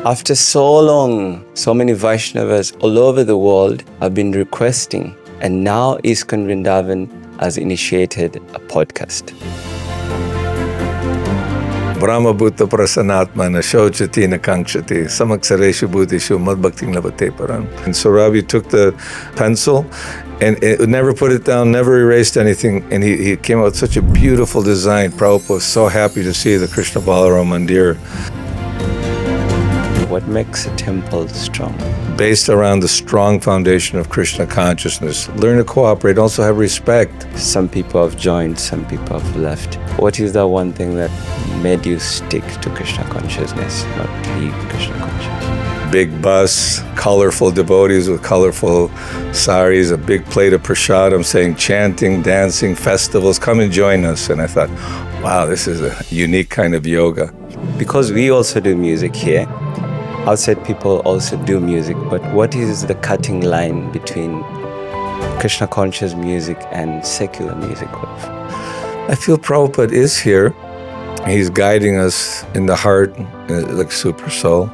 After so long, so many Vaishnavas all over the world have been requesting, and now ISKCON Vrindavan has initiated a podcast. Brahma Bhutta Prasanatma Nashochati Nakangshati Samaksareshu Bhutishu Madbhakti Lavate Param. And so Ravi took the pencil and it never put it down, never erased anything. And he came out with such a beautiful design. Prabhupada was so happy to see the Krishna Balaram Mandir. What makes a temple strong? Based around the strong foundation of Krishna consciousness. Learn to cooperate, also have respect. Some people have joined, some people have left. What is that one thing that made you stick to Krishna consciousness, not leave Krishna consciousness? Big bus, colorful devotees with colorful saris, a big plate of prasadam saying chanting, dancing, festivals, come and join us. And I thought, wow, this is a unique kind of yoga. Because we also do music here, outside people also do music, but what is the cutting line between Krishna conscious music and secular music? I feel Prabhupada is here. He's guiding us in the heart, like super soul.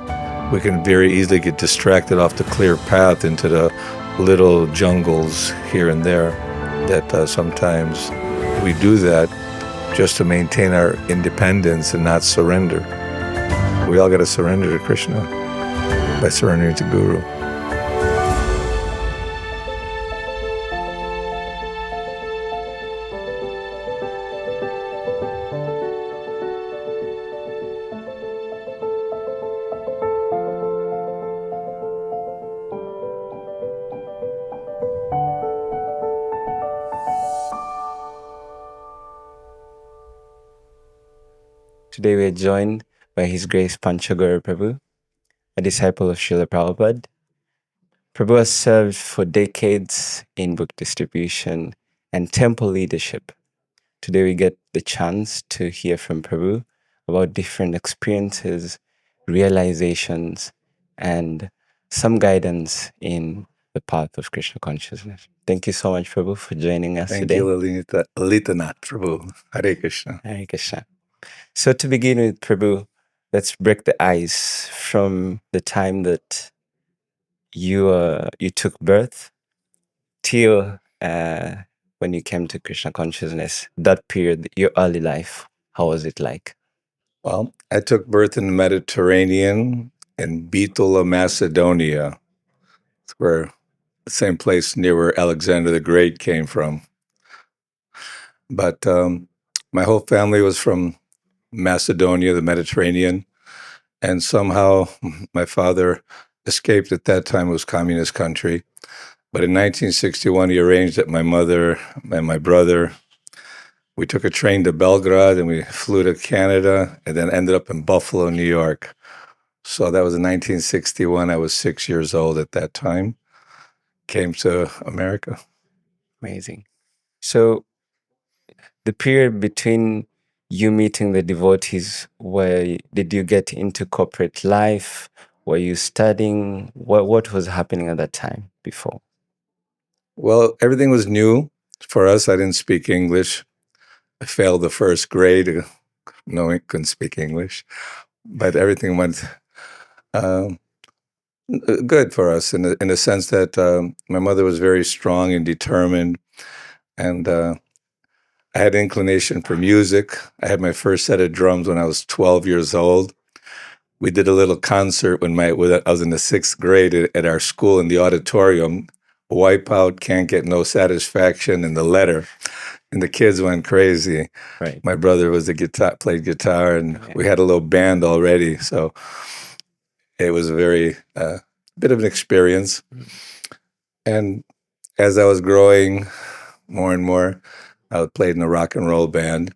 We can very easily get distracted off the clear path into the little jungles here and there that sometimes we do that just to maintain our independence and not surrender. We all got to surrender to Krishna by surrendering to Guru. Today we are joined by His Grace Panca Gauda Prabhu, a disciple of Srila Prabhupada. Prabhu has served for decades in book distribution and temple leadership. Today we get the chance to hear from Prabhu about different experiences, realizations, and some guidance in the path of Krishna consciousness. Thank you so much, Prabhu, for joining us today. Thank you, Lalitanath, Prabhu. Hare Krishna. Hare Krishna. So to begin with, Prabhu, let's break the ice from the time that you took birth till when you came to Krishna consciousness. That period, your early life, how was it like? Well, I took birth in the Mediterranean in Bitola, Macedonia. It's where the same place near where Alexander the Great came from. But my whole family was from Macedonia, the Mediterranean, and somehow my father escaped. At that time, it was communist country. But in 1961, he arranged that my mother and my brother, we took a train to Belgrade and we flew to Canada and then ended up in Buffalo, New York. So that was in 1961. I was 6 years old at that time. Came to America. Amazing. So the period between you meeting the devotees, where did you get into corporate life? Were you studying? What was happening at that time before? Well, everything was new for us. I didn't speak English. I failed the first grade. No, I couldn't speak English. But everything went good for us in the sense that my mother was very strong and determined. And I had inclination for music. I had my first set of drums when I was 12 years old. We did a little concert when I was in the 6th grade at our school in the auditorium. Wipeout, Can't Get No Satisfaction, and The Letter. And the kids went crazy. Right. My brother played guitar, and we had a little band already. So it was a very bit of an experience. And as I was growing more and more, I played in a rock and roll band.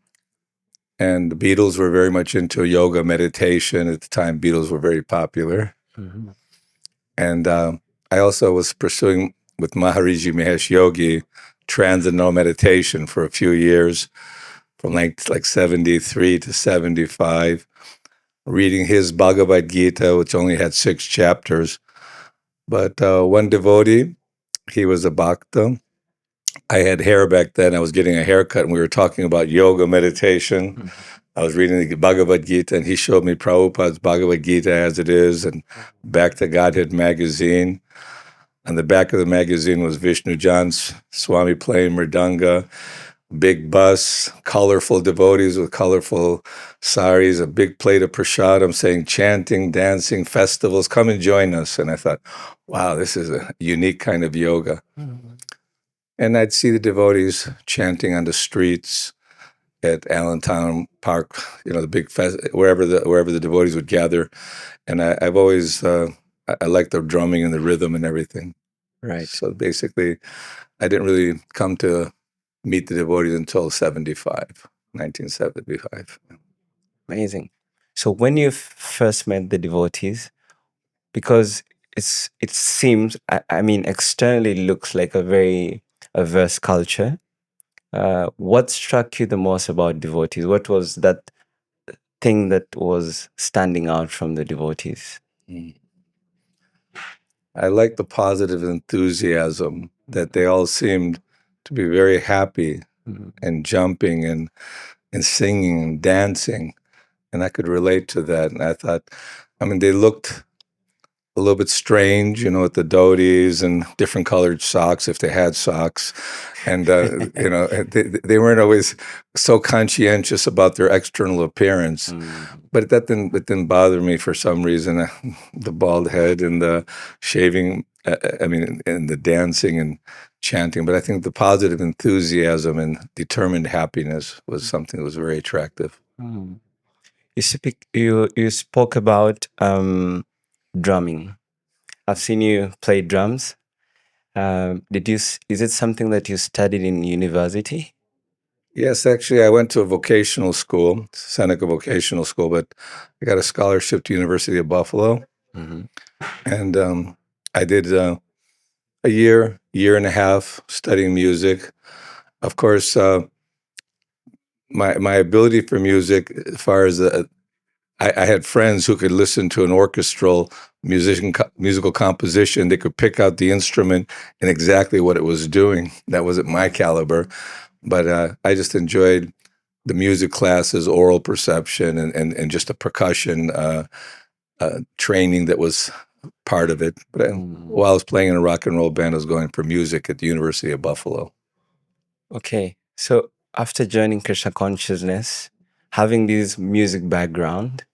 And the Beatles were very much into yoga meditation. At the time, Beatles were very popular. Mm-hmm. And I also was pursuing with Maharishi Mahesh Yogi transcendental meditation for a few years, from like 73 to 75, reading his Bhagavad Gita, which only had 6 chapters. But one devotee, he was a bhakta. I had hair back then. I was getting a haircut, and we were talking about yoga meditation. Mm-hmm. I was reading the Bhagavad Gita, and he showed me Prabhupada's Bhagavad Gita as it is, and Back to Godhead magazine. On the back of the magazine was Vishnu Jan's Swami playing mridanga, big bus, colorful devotees with colorful saris, a big plate of prasadam saying chanting, dancing, festivals, come and join us. And I thought, wow, this is a unique kind of yoga. Mm-hmm. And I'd see the devotees chanting on the streets at Allentown Park, the big wherever the devotees would gather. And I've always, I like the drumming and the rhythm and everything. Right. So basically, I didn't really come to meet the devotees until 1975. Amazing. So when you first met the devotees, because it seems, I mean, externally looks like a very averse culture. What struck you the most about devotees? What was that thing that was standing out from the devotees? I like the positive enthusiasm that they all seemed to be very happy and jumping and singing and dancing. And I could relate to that. And I thought, they looked a little bit strange, with the dhotis and different colored socks, if they had socks. And, they weren't always so conscientious about their external appearance. But that didn't bother me for some reason. The bald head and the shaving, and the dancing and chanting. But I think the positive enthusiasm and determined happiness was something that was very attractive. You spoke about drumming. I've seen you play drums. Is it something that you studied in university? Yes, actually, I went to a vocational school, Seneca Vocational School, but I got a scholarship to University of Buffalo. Mm-hmm. And I did a year and a half studying music. Of course, my ability for music, as far as I had friends who could listen to an orchestral musical composition. They could pick out the instrument and exactly what it was doing. That wasn't my caliber, but I just enjoyed the music classes, oral perception, and just the percussion training that was part of it. But while I was playing in a rock and roll band, I was going for music at the University of Buffalo. Okay, so after joining Krishna consciousness, having this music background,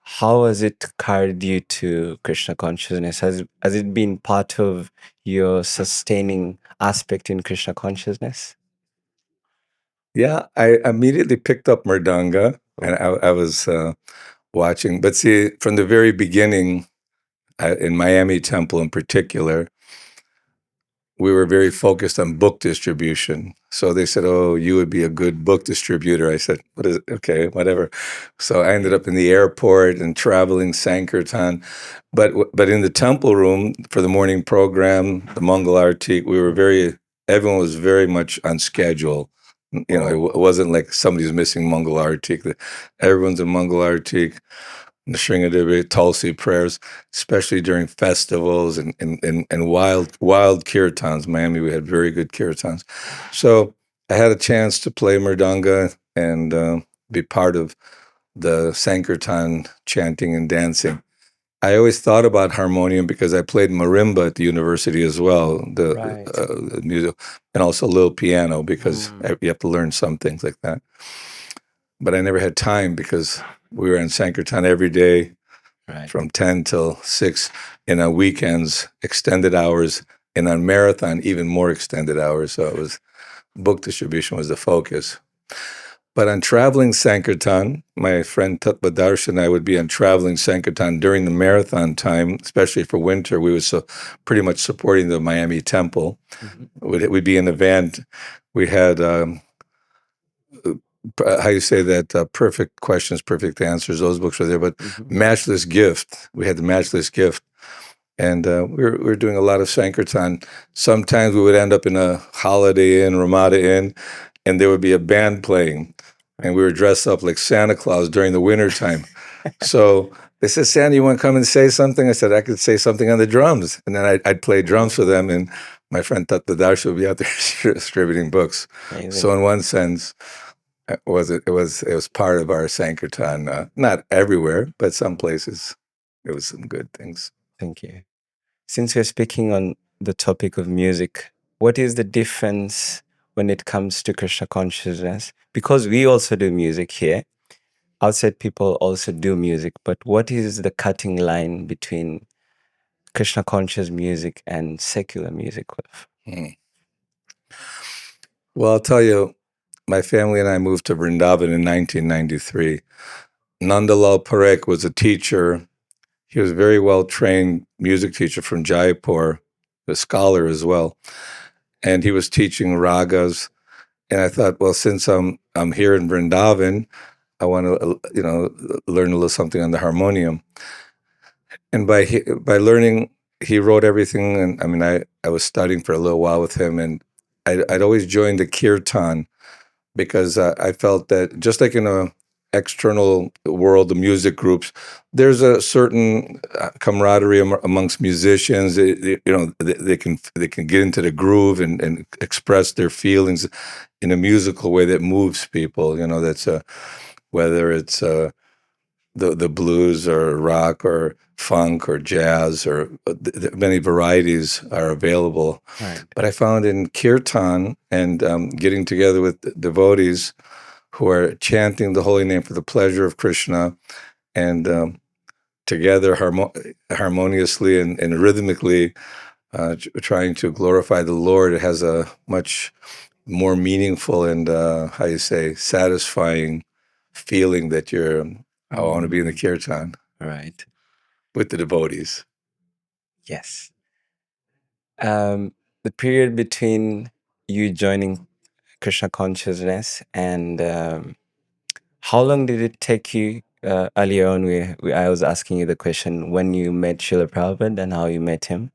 how has it carried you to Krishna consciousness? Has it been part of your sustaining aspect in Krishna consciousness? Yeah, I immediately picked up mridanga, and I was watching. But see, from the very beginning, in Miami Temple in particular, we were very focused on book distribution. So they said, "Oh, you would be a good book distributor." I said, "What is it?" Okay, whatever. So I ended up in the airport and traveling Sankirtan. But in the temple room for the morning program, the Mangal Arati, everyone was very much on schedule. It wasn't like somebody's missing Mangal Arati. Everyone's in Mangal Arati. The Sringadeva Tulsi prayers, especially during festivals and wild kirtans. Miami, we had very good kirtans. So I had a chance to play mridanga and be part of the Sankirtan chanting and dancing. I always thought about harmonium because I played marimba at the university as well, the music, and also a little piano because you have to learn some things like that. But I never had time because we were in Sankirtan every day from 10 till 6, and on weekends, extended hours, and on marathon, even more extended hours. So it was book distribution was the focus. But on traveling Sankirtan, my friend Tattvadarshan and I would be on traveling Sankirtan during the marathon time, especially for winter. We were pretty much supporting the Miami Temple. Mm-hmm. We'd be in the van. We had... how you say that, perfect questions, perfect answers, those books were there, but Matchless Gift, we had the Matchless Gift, and we were doing a lot of Sankirtan. Sometimes we would end up in a Holiday Inn, Ramada Inn, and there would be a band playing, and we were dressed up like Santa Claus during the wintertime. So they said, "Santa, you want to come and say something?" I said, "I could say something on the drums," and then I'd play drums for them, and my friend Tattvadarshan would be out there distributing books. Amazing. So in one sense, It was part of our Sankirtan. Not everywhere, but some places it was some good things. Thank you. Since we're speaking on the topic of music, what is the difference when it comes to Krishna consciousness? Because we also do music here. Outside people also do music, but what is the cutting line between Krishna conscious music and secular music? Well, I'll tell you, my family and I moved to Vrindavan in 1993. Nandalal Parekh was a teacher. He was a very well-trained music teacher from Jaipur, a scholar as well. And he was teaching ragas. And I thought, well, since I'm here in Vrindavan, I want to, learn a little something on the harmonium. And by learning, he wrote everything. And I mean, I was studying for a little while with him, and I'd always joined the Kirtan because I felt that just like in a external world, the music groups, there's a certain camaraderie amongst musicians. They can get into the groove and express their feelings in a musical way that moves people. That's whether it's the blues or rock or funk or jazz or many varieties are available. Right. But I found in Kirtan and getting together with devotees who are chanting the holy name for the pleasure of Krishna and together harmoniously and rhythmically trying to glorify the Lord, it has a much more meaningful and, satisfying feeling that I want to be in the Kirtan. Right. With the devotees. Yes. The period between you joining Krishna consciousness and how long did it take you? Earlier on, I was asking you the question when you met Srila Prabhupada and how you met him.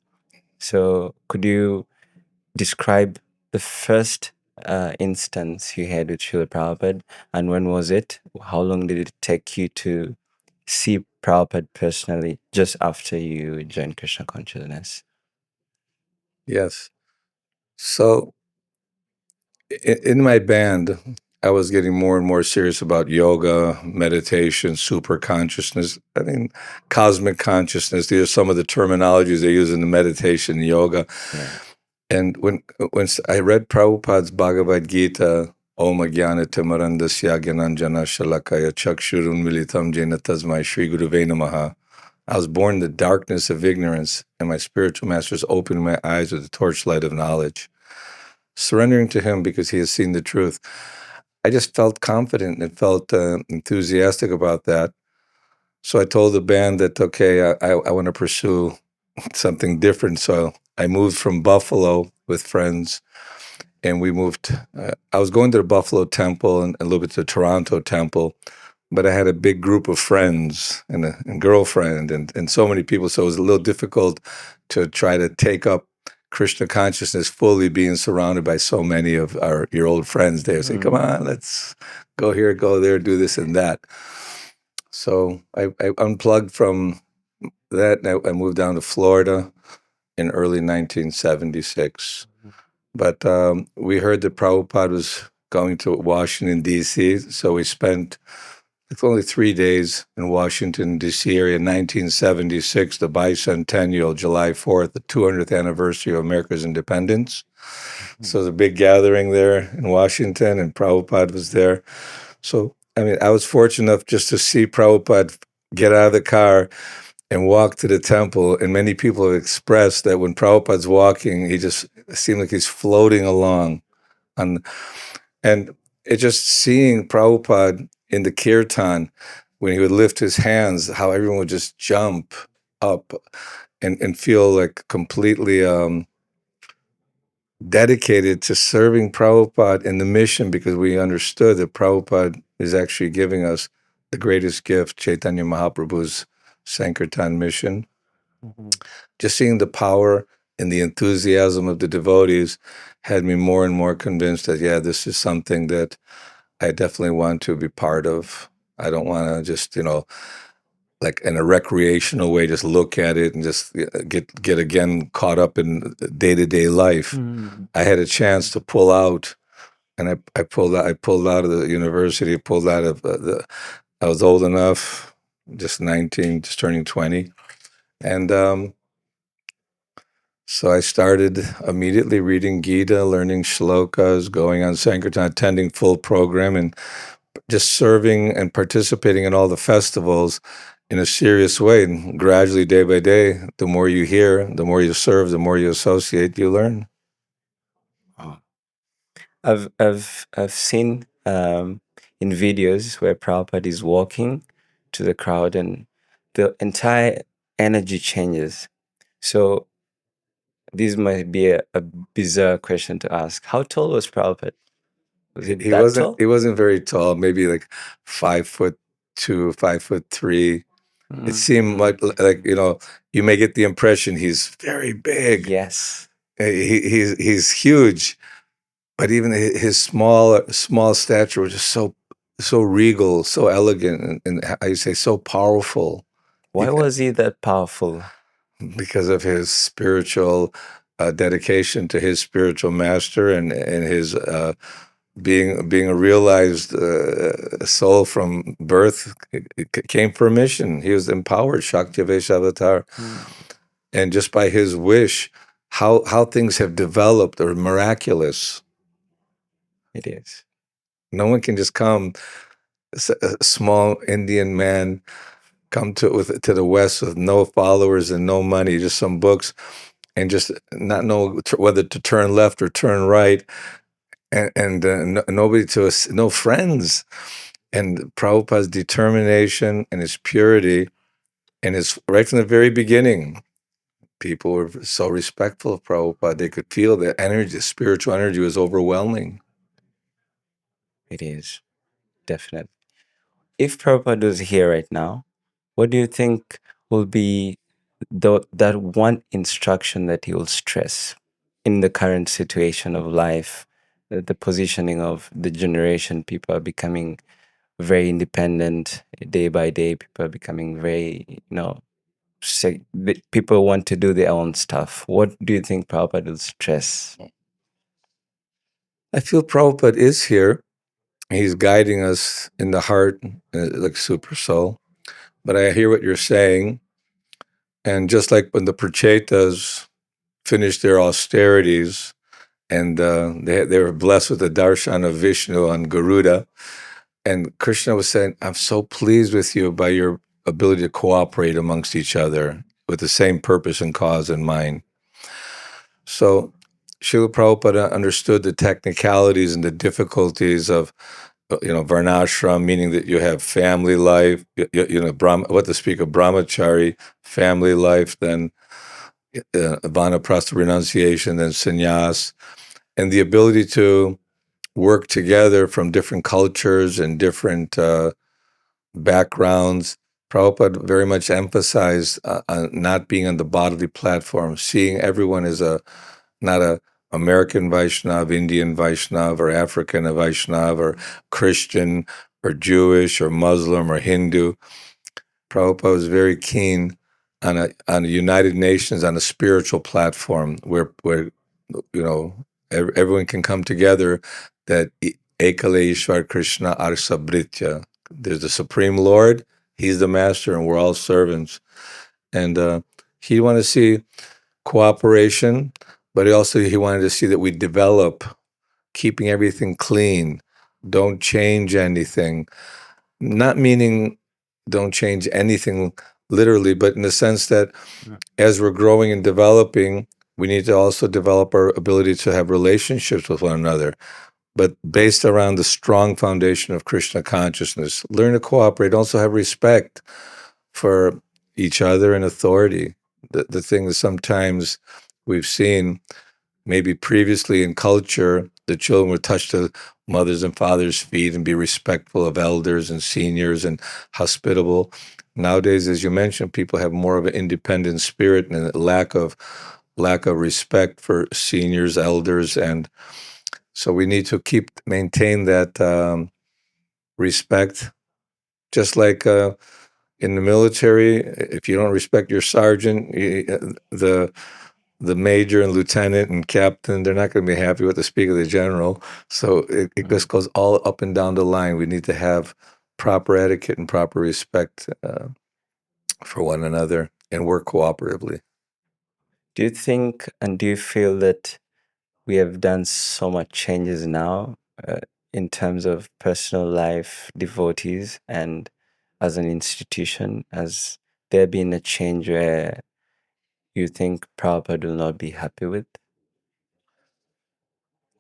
So could you describe the first instance you had with Srila Prabhupada, and when was it? How long did it take you to see Prabhupada personally just after you joined Krishna consciousness? Yes. So in my band, I was getting more and more serious about yoga, meditation, super consciousness. I mean, cosmic consciousness. These are some of the terminologies they use in the meditation and yoga. Yeah. And when I read Prabhupada's Bhagavad Gita, Om Jnana Timarandasya Gyananjana Shalakaya Chakshurun Militam Jena Tasmai Shri Guruve Namaha. I was born in the darkness of ignorance, and my spiritual masters opened my eyes with the torchlight of knowledge. Surrendering to him because he has seen the truth. I just felt confident and felt enthusiastic about that. So I told the band that, okay, I want to pursue something different. So I moved from Buffalo with friends, and we moved. I was going to the Buffalo Temple and a little bit to the Toronto Temple, but I had a big group of friends and a girlfriend and so many people. So it was a little difficult to try to take up Krishna consciousness fully, being surrounded by so many of your old friends there. Say, come on, let's go here, go there, do this and that. So I unplugged from that, and I moved down to Florida in early 1976. But we heard that Prabhupada was going to Washington, D.C., so we spent only 3 days in Washington, D.C. area in 1976, the bicentennial, July 4th, the 200th anniversary of America's independence. So it was a big gathering there in Washington, and Prabhupada was there. So, I mean, I was fortunate enough just to see Prabhupada get out of the car and walk to the temple, and many people have expressed that when Prabhupada's walking, he just seemed like he's floating along. And it's just seeing Prabhupada in the Kirtan, when he would lift his hands, how everyone would just jump up and feel like completely dedicated to serving Prabhupada in the mission, because we understood that Prabhupada is actually giving us the greatest gift, Chaitanya Mahaprabhu's Sankirtan mission. Just seeing the power and the enthusiasm of the devotees had me more and more convinced that, yeah, this is something that I definitely want to be part of. I don't want to just, like in a recreational way, just look at it and just get again caught up in day-to-day life. I had a chance to pull out and I pulled out of the university, pulled out of I was old enough, just 19, just turning 20. And so I started immediately reading Gita, learning shlokas, going on Sankirtan, attending full program, and just serving and participating in all the festivals in a serious way. And gradually, day by day, the more you hear, the more you serve, the more you associate, you learn. Oh. I've seen in videos where Prabhupada is walking to the crowd and the entire energy changes. So this might be a bizarre question to ask. How tall was Prabhupada? Was it that tall? He wasn't very tall, maybe like 5'2", 5'3". It seemed like you may get the impression he's very big. Yes. He's huge, but even his small stature was just so regal, so elegant, and how you say, so powerful. Why was he that powerful? Because of his spiritual dedication to his spiritual master, and his being a realized soul from birth. It came for a mission. He was empowered, Shakti Avatar. And just by his wish, how things have developed are miraculous. It is. No one can just come, a small Indian man, come to the West with no followers and no money, just some books, and just not know whether to turn left or turn right, and nobody no friends. And Prabhupada's determination and his purity, and his right from the very beginning, people were so respectful of Prabhupada. They could feel the energy, the spiritual energy was overwhelming. It is, definitely. If Prabhupada was here right now, what do you think will be that one instruction that he will stress in the current situation of life, the positioning of the generation? People are becoming very independent day by day. People are becoming very, people want to do their own stuff. What do you think Prabhupada will stress? I feel Prabhupada is here. He's guiding us in the heart, like super soul. But I hear what you're saying. And just like when the Prachetas finished their austerities, and they were blessed with the darshan of Vishnu on Garuda, and Krishna was saying, I'm so pleased with you by your ability to cooperate amongst each other with the same purpose and cause in mind. So Srila Prabhupada understood the technicalities and the difficulties of varnashram, meaning that you have family life, what to speak of brahmachari, family life, then vanaprastha renunciation, then sannyas, and the ability to work together from different cultures and different backgrounds. Prabhupada very much emphasized on not being on the bodily platform, seeing everyone as not a American Vaishnav, Indian Vaishnav, or African Vaishnav, or Christian, or Jewish, or Muslim, or Hindu. Prabhupada was very keen on a United Nations, on a spiritual platform where everyone can come together. That Ekale Ishwar Krishna Arsabritya. There's the Supreme Lord. He's the master, and we're all servants. And he wanted to see cooperation, but he wanted to see that we develop, keeping everything clean. Don't change anything. Not meaning don't change anything literally, but in the sense that as we're growing and developing, we need to also develop our ability to have relationships with one another, but based around the strong foundation of Krishna consciousness. Learn to cooperate, also have respect for each other and authority. The thing that sometimes we've seen, maybe previously in culture, the children would touch the mothers' and fathers' feet and be respectful of elders and seniors and hospitable. Nowadays, as you mentioned, people have more of an independent spirit and a lack of respect for seniors, elders, and so we need to maintain that respect. Just like in the military, if you don't respect your sergeant, the the major and lieutenant and captain, they're not going to be happy with the speaker, the general. So it just goes all up and down the line. We need to have proper etiquette and proper respect for one another and work cooperatively. Do you think and do you feel that we have done so much changes now in terms of personal life, devotees, and as an institution? Has there been a change where you think Prabhupada will not be happy with?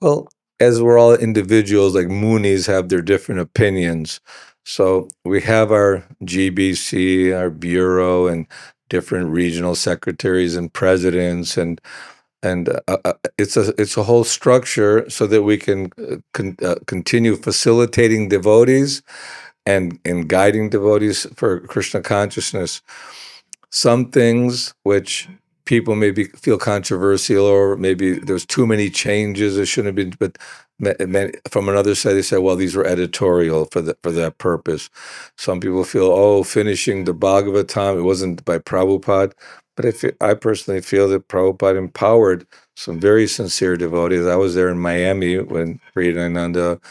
Well, as we're all individuals, like Munis have their different opinions. So we have our GBC, our bureau, and different regional secretaries and presidents, and it's a whole structure so that we can continue facilitating devotees and guiding devotees for Krishna consciousness. Some things which people maybe feel controversial, or maybe there's too many changes, it shouldn't have been, but from another side they say, well, these were editorial for that purpose. Some people feel, oh, finishing the Bhagavatam, it wasn't by Prabhupada. But I personally feel that Prabhupada empowered some very sincere devotees. I was there in Miami when Priyananda,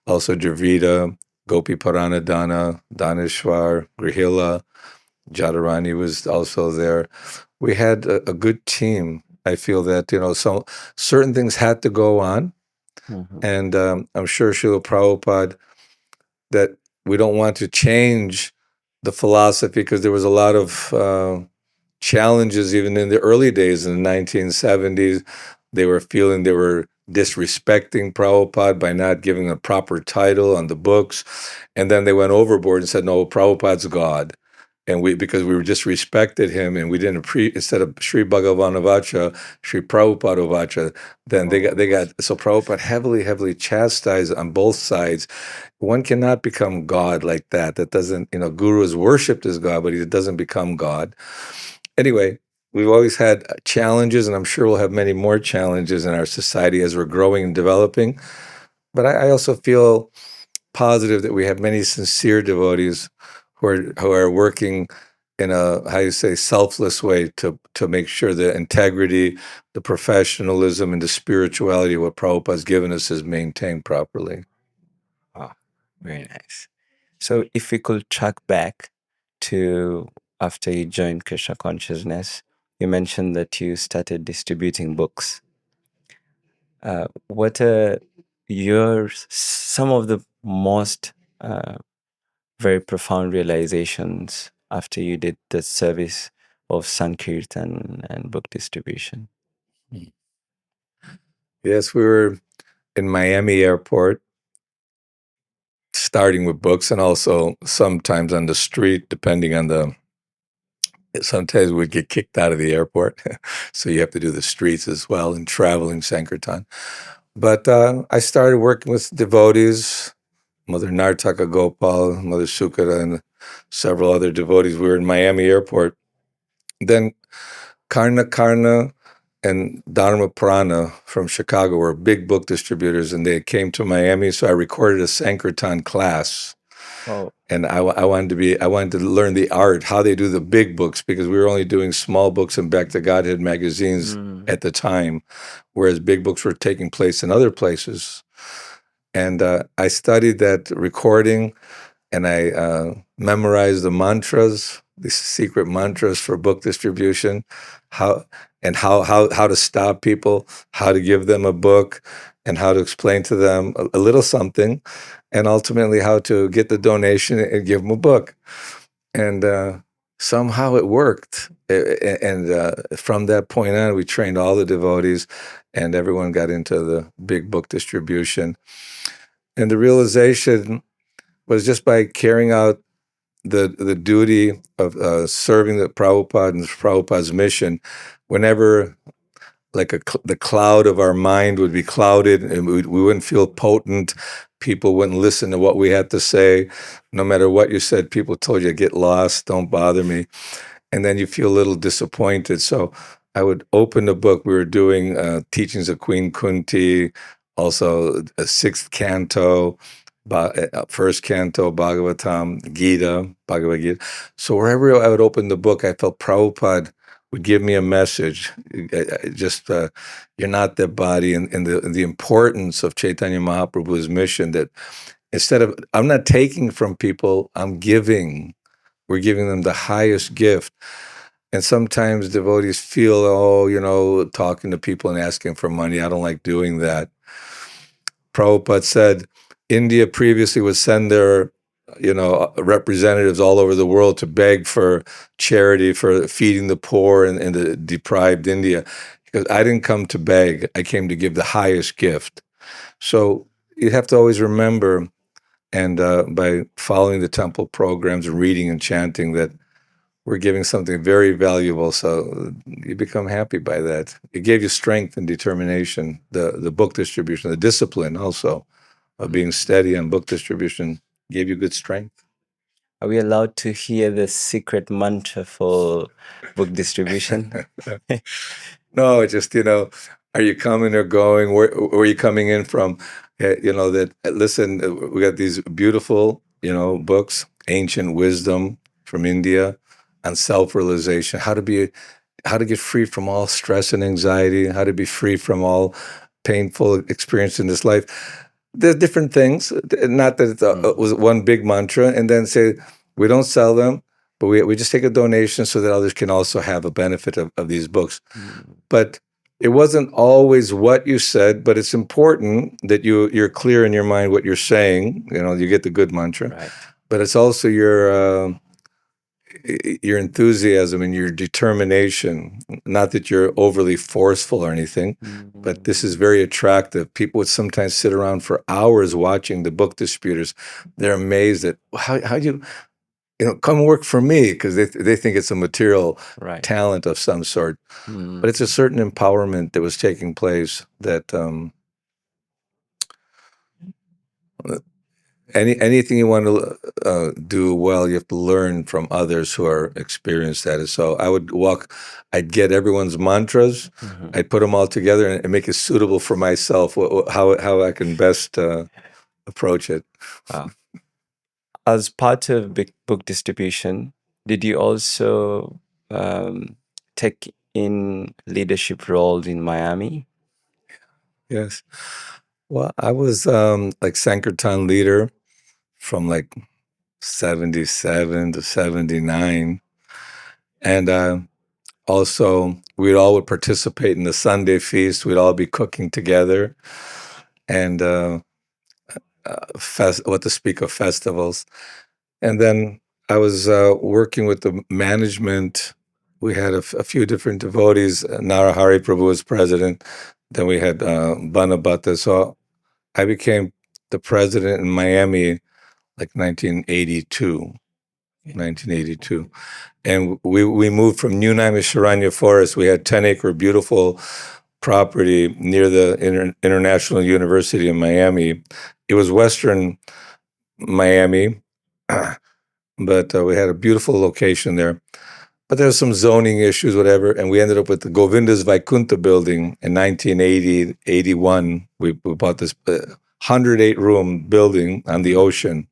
also Dravida, Gopi Paranadhana, Daneshwar, Grihila, Jadharani was also there. We had a good team. I feel that, so certain things had to go on. And I'm sure Srila Prabhupada, that we don't want to change the philosophy, because there was a lot of challenges even in the early days in the 1970s. They were feeling they were disrespecting Prabhupada by not giving a proper title on the books. And then they went overboard and said, no, Prabhupada's God. And because we just respected him, and we didn't instead of Sri Bhagavanavacha, Sri Prabhupada, then they got so Prabhupada heavily chastised on both sides. One cannot become God like that. That doesn't, Guru is worshipped as God, but he doesn't become God. Anyway, we've always had challenges, and I'm sure we'll have many more challenges in our society as we're growing and developing. But I also feel positive that we have many sincere devotees who are working in a, selfless way to make sure the integrity, the professionalism, and the spirituality of what Prabhupada's given us is maintained properly. Oh, very nice. So if we could track back to after you joined Krishna Consciousness, you mentioned that you started distributing books. What are some of the most very profound realizations after you did the service of Sankirtan and book distribution? Yes, we were in Miami airport, starting with books, and also sometimes on the street, depending on sometimes we'd get kicked out of the airport. So you have to do the streets as well, and traveling Sankirtan. But I started working with devotees, Mother Nartaka Gopal, Mother Sukara, and several other devotees. We were in Miami airport. Then Karna and Dharma Prana from Chicago were big book distributors, and they came to Miami. So I recorded a Sankirtan class. Oh. And I wanted to learn the art, how they do the big books, because we were only doing small books in Back to Godhead magazines at the time, whereas big books were taking place in other places. And I studied that recording, and I memorized the mantras, the secret mantras for book distribution, how to stop people, how to give them a book, and how to explain to them a little something, and ultimately how to get the donation and give them a book. And somehow it worked. And from that point on, we trained all the devotees, and everyone got into the big book distribution. And the realization was just by carrying out the duty of serving the Prabhupada and Prabhupada's mission, whenever the cloud of our mind would be clouded, and we wouldn't feel potent, people wouldn't listen to what we had to say. No matter what you said, people told you, get lost, don't bother me. And then you feel a little disappointed. So I would open the book. We were doing teachings of Queen Kunti, also a sixth canto, first canto, Bhagavatam, Gita, Bhagavad Gita. So wherever I would open the book, I felt Prabhupada would give me a message. Just you're not that body, and the importance of Chaitanya Mahaprabhu's mission. That instead of I'm not taking from people, I'm giving. We're giving them the highest gift. And sometimes devotees feel, talking to people and asking for money. I don't like doing that. Prabhupada said India previously would send their representatives all over the world to beg for charity for feeding the poor in the deprived India. Because I didn't come to beg, I came to give the highest gift. So you have to always remember, and by following the temple programs and reading and chanting, that we're giving something very valuable. So you become happy by that. It gave you strength and determination. The book distribution, the discipline also of being steady on book distribution gave you good strength. Are we allowed to hear the secret mantra for book distribution? No, it's just, are you coming or going? Where are you coming in from? Listen, we got these beautiful, books, ancient wisdom from India on self-realization, how to get free from all stress and anxiety, how to be free from all painful experience in this life. There's different things, not that it was one big mantra, and then say, we don't sell them, but we just take a donation so that others can also have a benefit of these books. But it wasn't always what you said, but it's important that you're clear in your mind what you're saying. You get the good mantra, right. But it's also your enthusiasm and your determination. Not that you're overly forceful or anything, but this is very attractive. People would sometimes sit around for hours watching the book distributors. They're amazed at how do you come work for me, because they think it's a material talent of some sort. But it's a certain empowerment that was taking place that anything you want to do well, you have to learn from others who are experienced at it. So I'd get everyone's mantras, I'd put them all together and make it suitable for myself, how I can best approach it. Wow. As part of book distribution, did you also take in leadership roles in Miami? Yes. Well, I was like Sankirtan leader from like 77 to 79. And also, we all would participate in the Sunday feast. We'd all be cooking together. And what to speak of festivals. And then I was working with the management. We had a few different devotees. Narahari Prabhu was president. Then we had Banabhata. So I became the president in Miami like 1982. And we moved from New Naimisharanya Forest. We had 10-acre beautiful property near the International University in Miami. It was Western Miami, but we had a beautiful location there. But there was some zoning issues, whatever, and we ended up with the Govinda's Vaikunta building in 1980, 81. We bought this 108-room building on the ocean.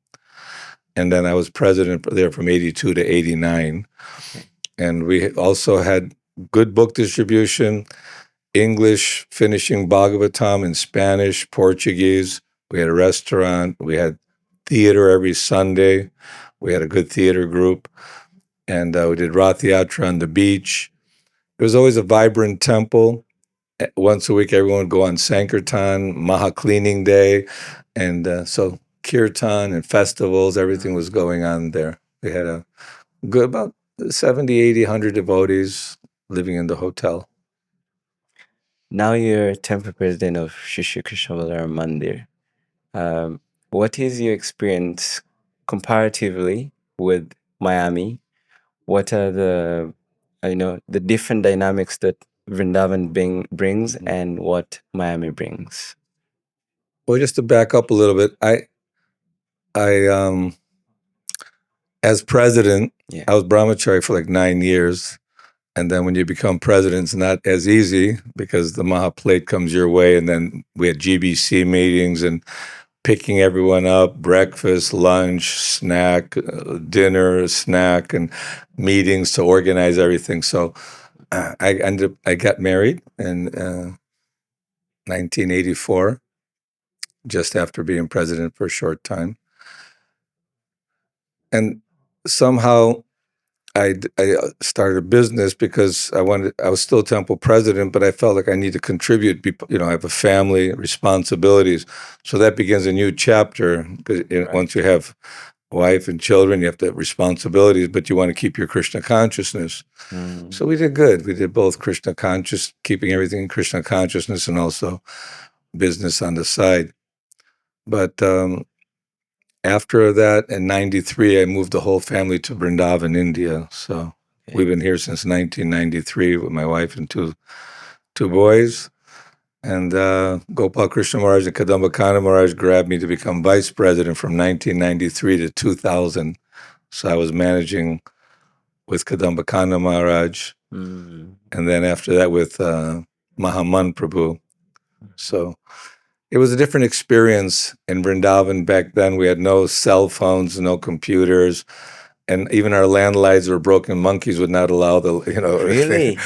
And then I was president there from 82 to 89. And we also had good book distribution, English, finishing Bhagavatam in Spanish, Portuguese. We had a restaurant. We had theater every Sunday. We had a good theater group. And we did Rath Yatra on the beach. It was always a vibrant temple. Once a week, everyone would go on Sankirtan, Maha Cleaning Day. And so Kirtan and festivals, everything was going on there. We had a good, about 70, 80, 100 devotees living in the hotel. Now you're temple president of Shri Krishna Balaram Mandir. What is your experience comparatively with Miami? What are the different dynamics that Vrindavan brings and what Miami brings? Well, just to back up a little bit, I as president, I was brahmachari for like 9 years. And then when you become president, it's not as easy because the Maha Plate comes your way. And then we had GBC meetings and picking everyone up, breakfast, lunch, snack, dinner, snack, and meetings to organize everything. So I got married in 1984, just after being president for a short time. And somehow I started a business because I was still temple president, but I felt like I need to contribute. I have a family, responsibilities. So that begins a new chapter, because once you have wife and children, you have to have responsibilities, but you want to keep your Krishna consciousness. So we did good. We did both Krishna conscious, keeping everything in Krishna consciousness, and also business on the side. But after that, in 93, I moved the whole family to Vrindavan, India. So we've been here since 1993 with my wife and two boys. And Gopal Krishna Maharaj and Kadambakana Maharaj grabbed me to become vice president from 1993 to 2000. So I was managing with Kadambakana Maharaj. And then after that with Mahaman Prabhu. So it was a different experience in Vrindavan back then. We had no cell phones, no computers, and even our landlines were broken. Monkeys would not allow Really?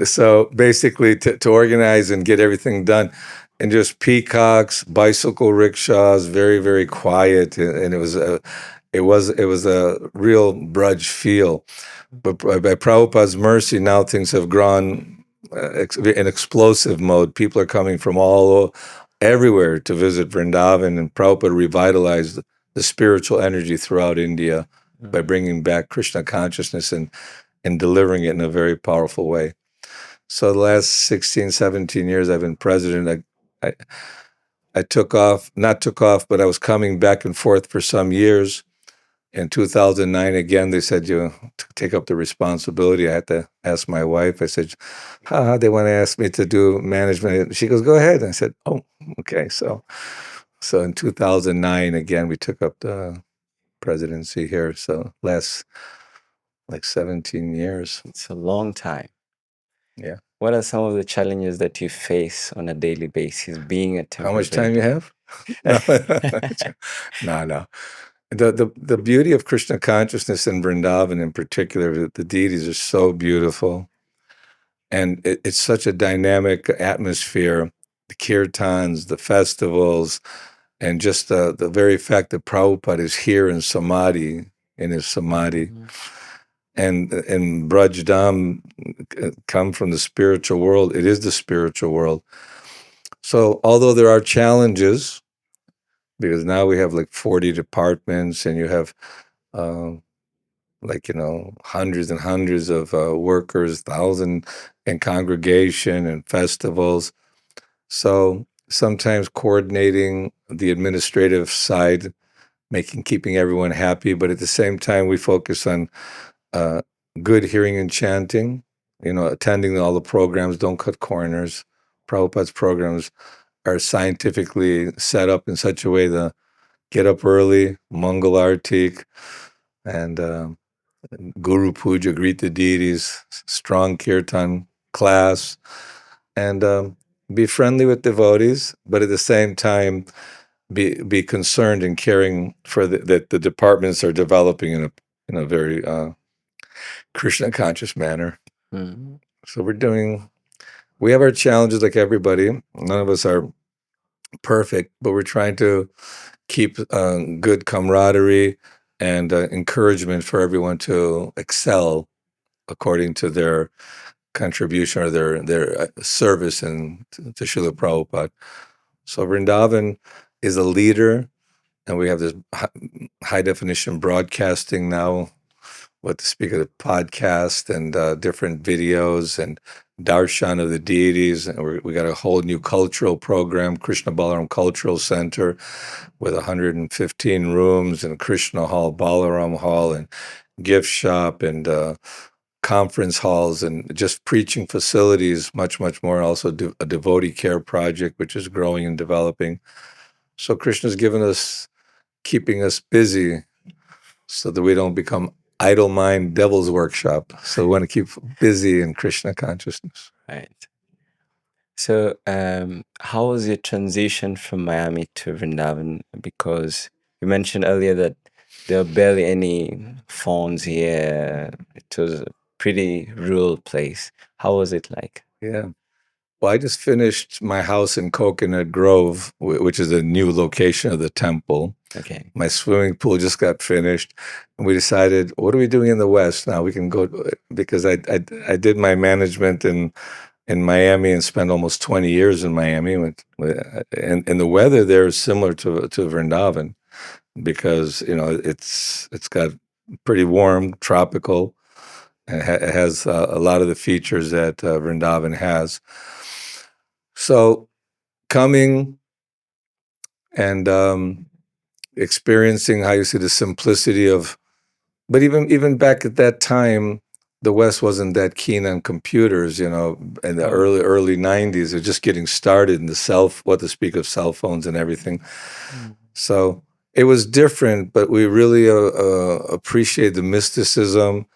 So basically, to organize and get everything done, and just peacocks, bicycle rickshaws, very, very quiet, and it was a real Braj feel. But by Prabhupada's mercy, now things have gone in explosive mode. People are coming from everywhere to visit Vrindavan, and Prabhupada revitalized the spiritual energy throughout India by bringing back Krishna consciousness and delivering it in a very powerful way. So the last 16, 17 years I've been president, I but I was coming back and forth for some years. In 2009, again, they said, you take up the responsibility. I had to ask my wife. I said, they want to ask me to do management. She goes, go ahead. And I said, oh, okay. So in 2009, again, we took up the presidency here. So last 17 years. It's a long time. Yeah. What are some of the challenges that you face on a daily basis being a temple? How much time you have? No. The beauty of Krishna consciousness in Vrindavan in particular, the deities are so beautiful. And it's such a dynamic atmosphere, the kirtans, the festivals, and just the very fact that Prabhupada is here in Samadhi, in his Samadhi. And Braj Dham come from the spiritual world. It is the spiritual world. So although there are challenges, because now we have 40 departments, and you have hundreds and hundreds of workers, thousands in congregation and festivals. So sometimes coordinating the administrative side, keeping everyone happy, but at the same time we focus on good hearing and chanting, attending all the programs, don't cut corners. Prabhupada's programs are scientifically set up in such a way to get up early, Mangal Artik, and Guru Puja, greet the deities, strong kirtan class, and be friendly with devotees, but at the same time be concerned and caring for that the departments are developing in a very Krishna conscious manner. So we have our challenges like everybody. None of us are perfect, but we're trying to keep good camaraderie and encouragement for everyone to excel according to their contribution or their service to Srila Prabhupada. So Vrindavan is a leader, and we have this high definition broadcasting now, what to speak of the podcast and different videos and darshan of the deities. And we got a whole new cultural program, Krishna Balaram Cultural Center, with 115 rooms and Krishna Hall, Balaram Hall, and gift shop and conference halls and just preaching facilities, much, much more. Also a devotee care project, which is growing and developing. So Krishna's given us, keeping us busy so that we don't become idle mind devil's workshop. So we want to keep busy in Krishna consciousness. Right. So how was your transition from Miami to Vrindavan? Because you mentioned earlier that there are barely any phones here. It was pretty rural place. How was it like? Yeah. Well, I just finished my house in Coconut Grove, which is a new location of the temple. Okay. My swimming pool just got finished, and we decided, what are we doing in the West now? We can go, because I did my management in Miami and spent almost 20 years in Miami. And the weather there is similar to Vrindavan, because it's got pretty warm, tropical. It has a lot of the features that Vrindavan has. So coming and experiencing how you see the simplicity of, but even back at that time, the West wasn't that keen on computers, in the early 90s. They're just getting started in what to speak of cell phones and everything. So it was different, but we really appreciate the mysticism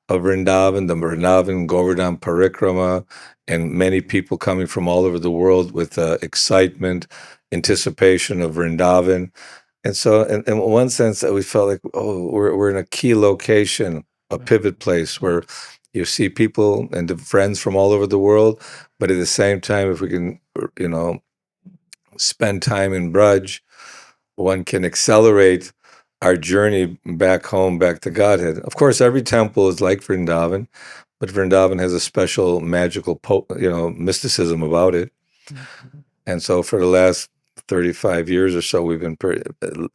of Vrindavan, the Vrindavan Govardhan Parikrama, and many people coming from all over the world with excitement, anticipation of Vrindavan. And so in one sense, we felt like, we're in a key location, a pivot place where you see people and friends from all over the world, but at the same time, if we can, spend time in Braj, one can accelerate our journey back home, back to Godhead. Of course, every temple is like Vrindavan, but Vrindavan has a special magical, mysticism about it. And so for the last 35 years or so, we've been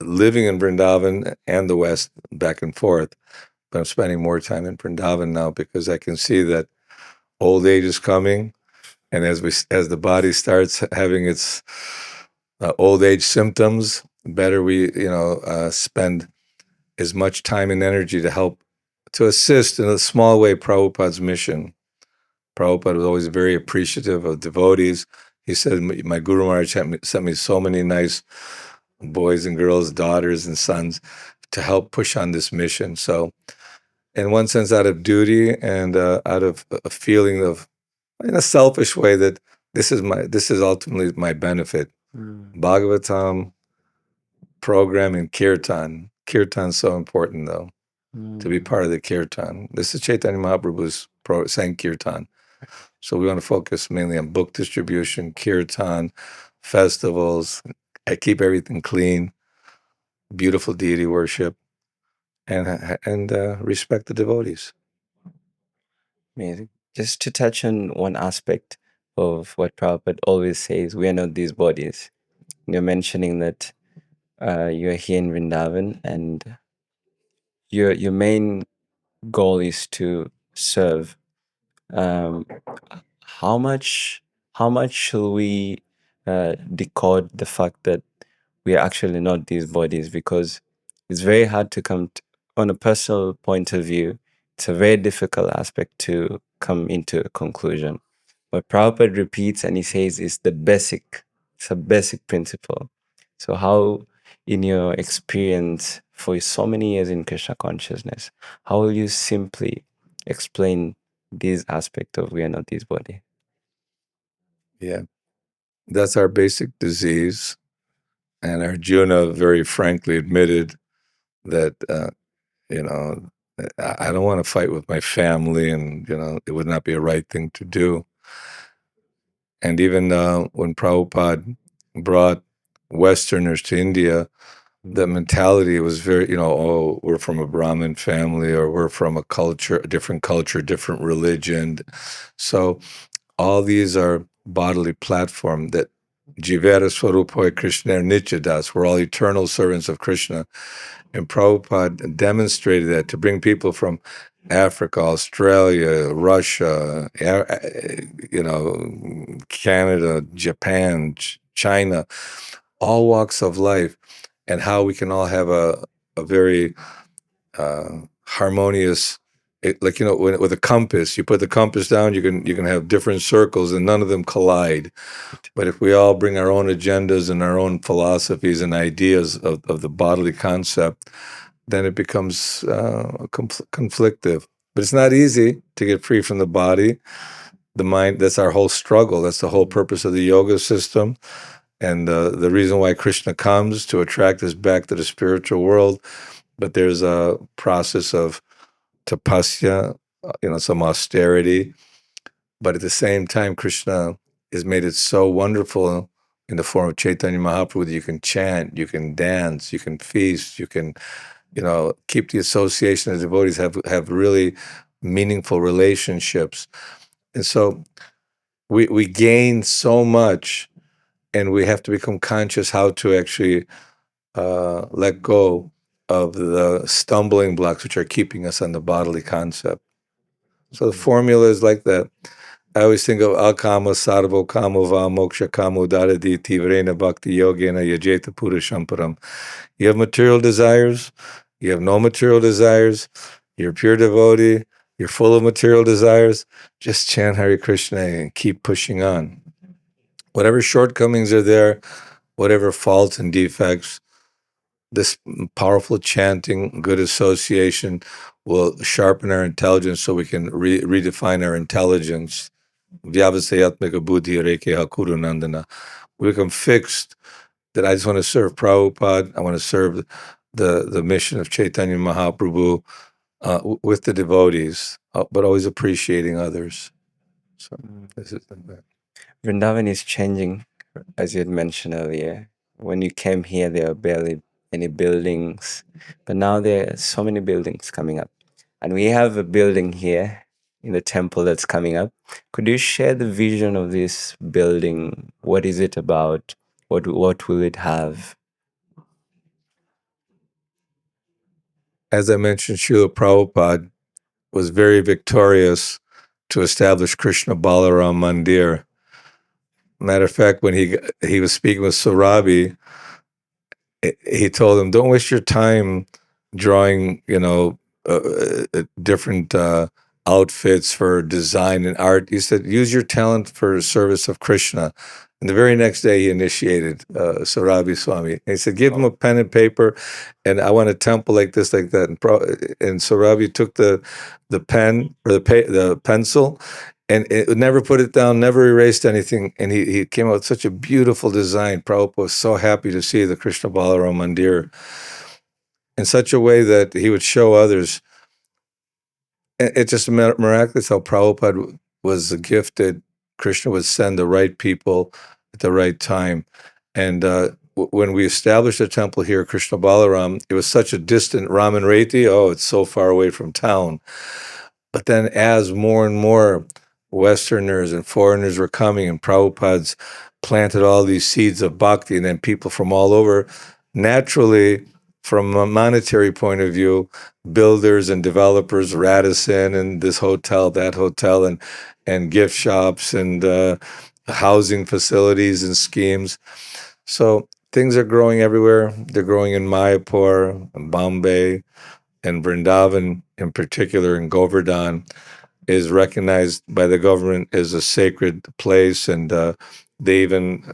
living in Vrindavan and the West back and forth. But I'm spending more time in Vrindavan now because I can see that old age is coming. And as the body starts having its old age symptoms, better we spend as much time and energy to assist in a small way Prabhupada's mission. Prabhupada was always very appreciative of devotees. He said, my Guru Maharaj sent me so many nice boys and girls, daughters and sons to help push on this mission. So in one sense, out of duty and out of a feeling of, in a selfish way, that this is ultimately my benefit. Bhagavatam, program, and Kirtan. Kirtan's so important, though, to be part of the Kirtan. This is Chaitanya Mahaprabhu's saying Kirtan. So we want to focus mainly on book distribution, Kirtan, festivals. I keep everything clean, beautiful deity worship, and respect the devotees. Amazing. Just to touch on one aspect of what Prabhupada always says, we are not these bodies. You're mentioning that you're here in Vrindavan and your main goal is to serve. How much should we decode the fact that we are actually not these bodies? Because it's very hard to come on a personal point of view. It's a very difficult aspect to come into a conclusion. What Prabhupada repeats and he says is it's a basic principle. So how, in your experience for so many years in Krishna consciousness, how will you simply explain this aspect of we are not this body? Yeah, that's our basic disease. And Arjuna very frankly admitted that, I don't want to fight with my family, and, it would not be a right thing to do. And even when Prabhupada brought Westerners to India, the mentality was very, we're from a Brahmin family, or we're from a different culture, different religion. So all these are bodily platform that Jivera Swarupoy Krishna Nityadas, we're all eternal servants of Krishna. And Prabhupada demonstrated that to bring people from Africa, Australia, Russia, Canada, Japan, China, all walks of life, and how we can all have a very harmonious, with a compass. You put the compass down, you can have different circles, and none of them collide. But if we all bring our own agendas and our own philosophies and ideas of the bodily concept, then it becomes conflictive. But it's not easy to get free from the body. The mind, that's our whole struggle. That's the whole purpose of the yoga system. And the reason why Krishna comes, to attract us back to the spiritual world. But there's a process of tapasya, some austerity. But at the same time, Krishna has made it so wonderful in the form of Chaitanya Mahaprabhu that you can chant, you can dance, you can feast, you can, keep the association of devotees, have really meaningful relationships. And so we gain so much, and we have to become conscious how to actually let go of the stumbling blocks which are keeping us on the bodily concept. So the formula is like that. I always think of akama sarvo kamo va moksha kamo dadadi tivrena bhakti yogena yajeta purushamparam. You have material desires, you have no material desires, you're a pure devotee, you're full of material desires, just chant Hare Krishna and keep pushing on. Whatever shortcomings are there, whatever faults and defects, this powerful chanting, good association will sharpen our intelligence so we can redefine our intelligence. Vyavasayatmika buddhi reke hakuru nandana. We become fixed that I just want to serve Prabhupada, I want to serve the mission of Chaitanya Mahaprabhu with the devotees, but always appreciating others. So this is that. Vrindavan is changing, as you had mentioned earlier. When you came here, there were barely any buildings, but now there are so many buildings coming up. And we have a building here in the temple that's coming up. Could you share the vision of this building? What is it about? What will it have? As I mentioned, Srila Prabhupada was very victorious to establish Krishna Balaram Mandir. Matter of fact, when he was speaking with Surabi, he told him, "Don't waste your time drawing, different outfits for design and art." He said, "Use your talent for service of Krishna." And the very next day, he initiated Surabi Swami. And he said, "Give him a pen and paper, and I want a temple like this, like that." And Surabi took the pen or the pencil, and it never put it down, never erased anything. And he came out with such a beautiful design. Prabhupada was so happy to see the Krishna Balaram Mandir in such a way that he would show others. It's just miraculous how Prabhupada was gifted. Krishna would send the right people at the right time. And when we established a temple here, Krishna Balaram, it was such a distant Raman Reti. Oh, it's so far away from town. But then as more and more Westerners and foreigners were coming, and Prabhupada's planted all these seeds of bhakti, and then people from all over, naturally, from a monetary point of view, builders and developers, Radisson and this hotel, that hotel, and gift shops and housing facilities and schemes. So things are growing everywhere. They're growing in Mayapur, and Bombay, and Vrindavan in particular, in Govardhan, is recognized by the government as a sacred place, and they even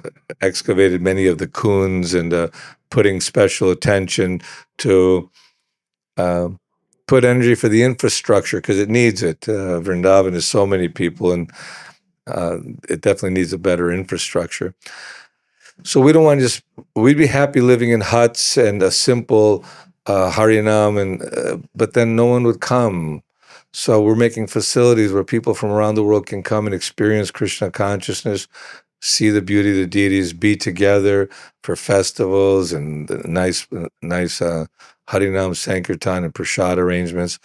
excavated many of the kunds and putting special attention to put energy for the infrastructure because it needs it. Vrindavan is so many people, and it definitely needs a better infrastructure. So we don't want to just, we'd be happy living in huts and a simple Harinam, but then no one would come. So we're making facilities where people from around the world can come and experience Krishna consciousness, see the beauty of the deities, be together for festivals and nice Harinam, Sankirtan, and Prasad arrangements,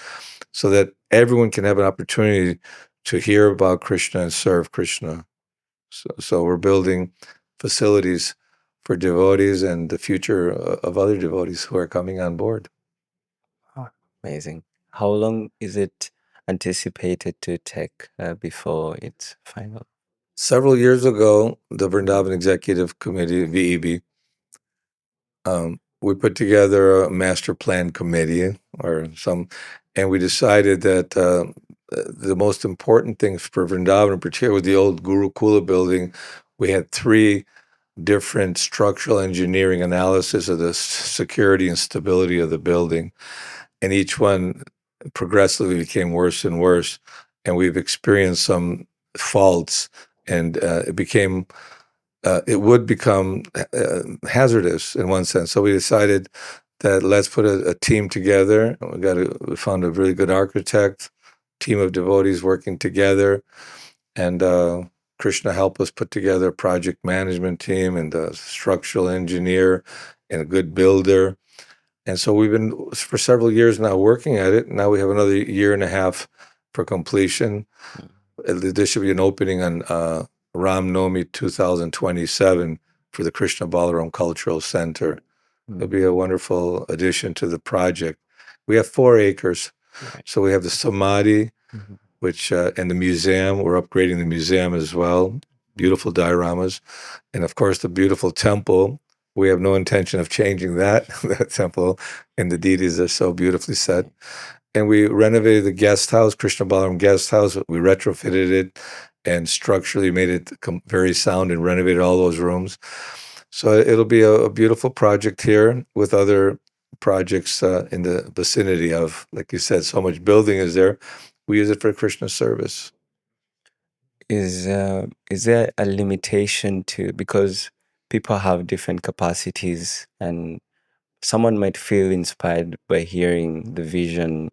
so that everyone can have an opportunity to hear about Krishna and serve Krishna. So we're building facilities for devotees and the future of other devotees who are coming on board. Oh, amazing. How long is it anticipated to take before it's final? Several years ago, the Vrindavan Executive Committee, VEB, we put together a master plan committee and we decided that the most important things for Vrindavan, in particular with the old Gurukula building, we had 3 different structural engineering analysis of the security and stability of the building. And each one progressively became worse and worse. And we've experienced some faults, and it would become hazardous in one sense. So we decided that let's put a team together. We found a really good architect, team of devotees working together, and Krishna helped us put together a project management team and a structural engineer and a good builder. And so we've been for several years now working at it. Now we have another year and a half for completion. There should be an opening on Ram Nomi 2027 for the Krishna Balaram Cultural Center. It'll be a wonderful addition to the project. We have 4 acres. Right. So we have the Samadhi, which and the museum. We're upgrading the museum as well. Beautiful dioramas. And of course, the beautiful temple. We have no intention of changing that temple. And the deities are so beautifully set. And we renovated the guest house, Krishna Balaram guest house. We retrofitted it and structurally made it very sound and renovated all those rooms. So it'll be a beautiful project here with other projects in the vicinity of, like you said, so much building is there. We use it for Krishna service. Is there a limitation to, because people have different capacities, and someone might feel inspired by hearing the vision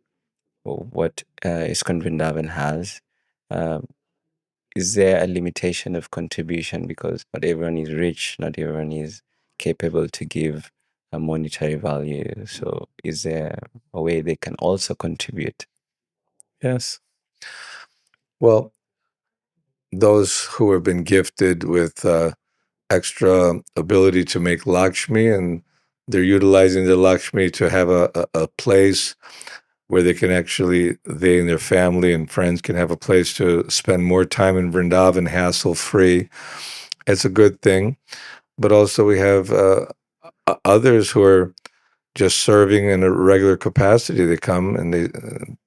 or what ISKCON Vrindavan has. Is there a limitation of contribution because not everyone is rich, not everyone is capable to give a monetary value? So is there a way they can also contribute? Yes. Well, those who have been gifted with extra ability to make Lakshmi, and they're utilizing the Lakshmi to have a place where they can actually, they and their family and friends can have a place to spend more time in Vrindavan hassle-free. It's a good thing. But also we have others who are just serving in a regular capacity. They come and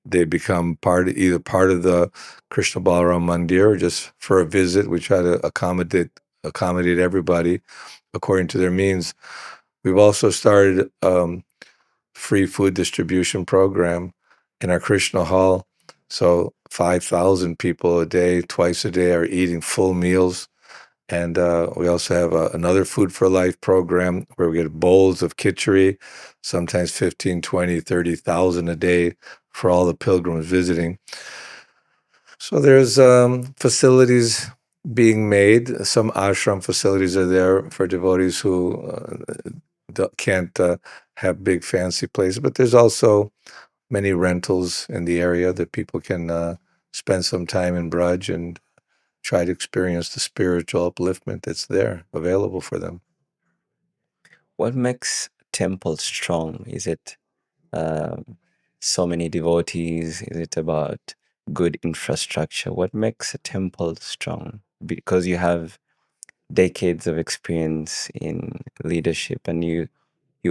they become either part of the Krishna Balaram Mandir or just for a visit. We try to accommodate everybody according to their means. We've also started free food distribution program in our Krishna hall. So 5,000 people a day, twice a day, are eating full meals. And we also have another Food for Life program where we get bowls of khichdi, sometimes 15, 20, 30,000 a day for all the pilgrims visiting. So there's facilities being made. Some ashram facilities are there for devotees who can't have big fancy places, but there's also many rentals in the area that people can spend some time in Braj and try to experience the spiritual upliftment that's there available for them. What makes temple strong? Is it so many devotees? Is it about good infrastructure? What makes a temple strong? Because you have decades of experience in leadership and you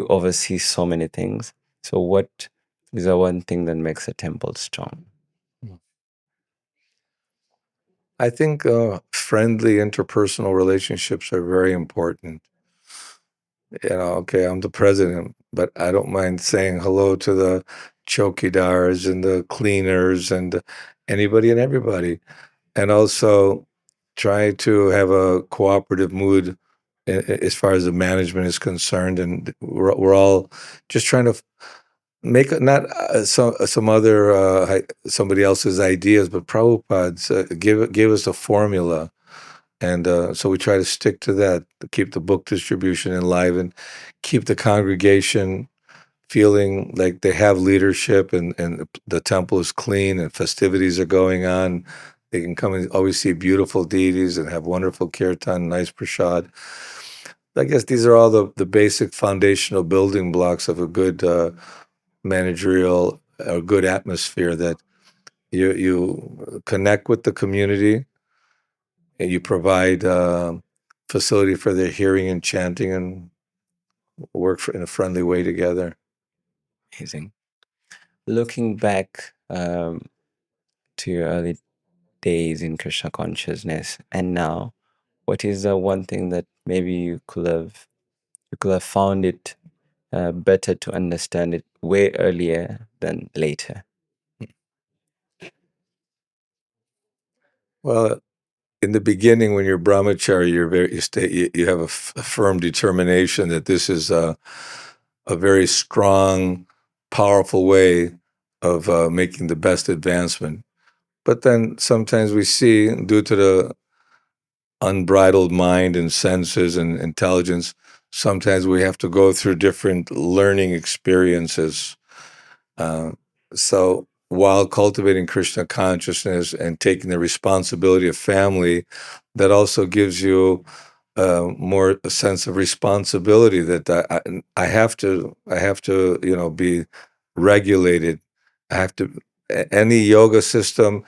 oversee so many things. So what is the one thing that makes a temple strong? I think friendly interpersonal relationships are very important. Okay, I'm the president, but I don't mind saying hello to the chokidars and the cleaners and anybody and everybody. And also try to have a cooperative mood as far as the management is concerned. And we're all just trying to make not some other somebody else's ideas, but Prabhupada's give us a formula. And so we try to stick to that, to keep the book distribution alive and keep the congregation feeling like they have leadership and the temple is clean and festivities are going on. They can come and always see beautiful deities and have wonderful kirtan, nice prasad. I guess these are all the basic foundational building blocks of a good managerial or good atmosphere, that you connect with the community and you provide facility for their hearing and chanting and work in a friendly way together. Amazing. Looking back to your early days in Krishna consciousness and now, what is the one thing that maybe you could have found it better to understand it way earlier than later? Well, in the beginning, when you're brahmachari, you have a firm determination that this is a very strong, powerful way making the best advancement. But then sometimes we see, due to the unbridled mind and senses and intelligence, sometimes we have to go through different learning experiences. So while cultivating Krishna consciousness and taking the responsibility of family, that also gives you more a sense of responsibility that I have to be regulated. I have to any yoga system,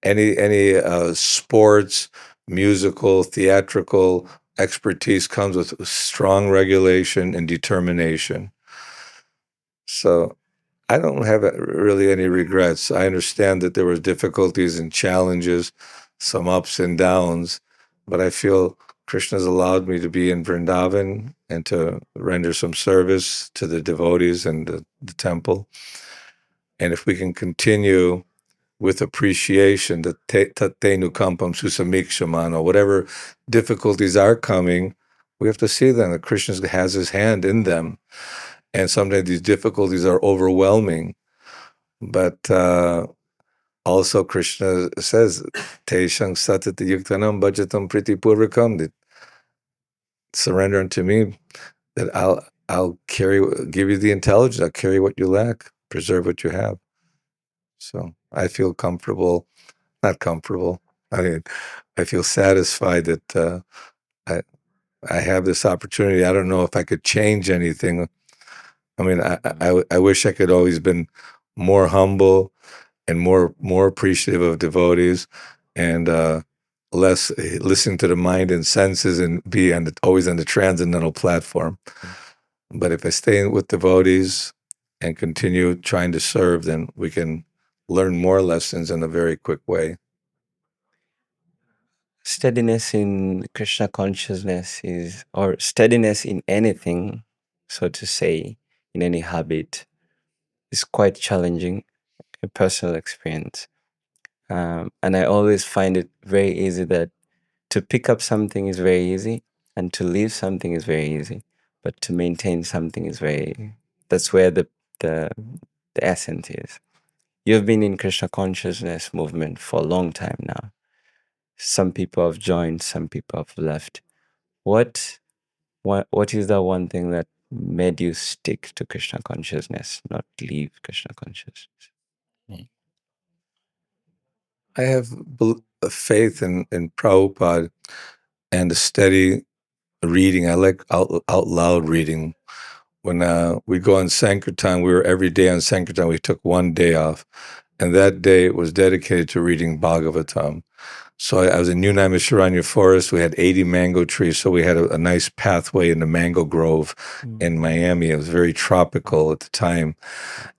any sports, musical, theatrical expertise comes with strong regulation and determination. So I don't have really any regrets. I understand that there were difficulties and challenges, some ups and downs, but I feel Krishna's allowed me to be in Vrindavan and to render some service to the devotees and the temple. And if we can continue with appreciation, the tatenu kampam susamikshamano, whatever difficulties are coming, we have to see them, that Krishna has his hand in them. And sometimes these difficulties are overwhelming. But also Krishna says, Teshang satata yuktanam bhajatam pritipurvakam, that surrender unto me, that I'll give you the intelligence, I'll carry what you lack, preserve what you have. So I feel comfortable, not comfortable. I mean, I feel satisfied that I have this opportunity. I don't know if I could change anything. I mean, I wish I could always been more humble and more appreciative of devotees, and less listening to the mind and senses and be always on the transcendental platform. But if I stay with devotees and continue trying to serve, then we can learn more lessons in a very quick way. Steadiness in Krishna consciousness or steadiness in anything, so to say, in any habit, is quite challenging, a personal experience. And I always find it very easy that to pick up something is very easy, and to leave something is very easy, but to maintain something is that's where the essence is. You've been in Krishna consciousness movement for a long time now. Some people have joined, some people have left. What is the one thing that made you stick to Krishna consciousness, not leave Krishna consciousness? I have a faith in Prabhupada and a steady reading. I like out loud reading. When we go on Sankirtan, we were every day on Sankirtan. We took one day off, and that day was dedicated to reading Bhagavatam. So I was in New Naimisharanya Forest. We had 80 mango trees, so we had a nice pathway in the mango grove in Miami. It was very tropical at the time,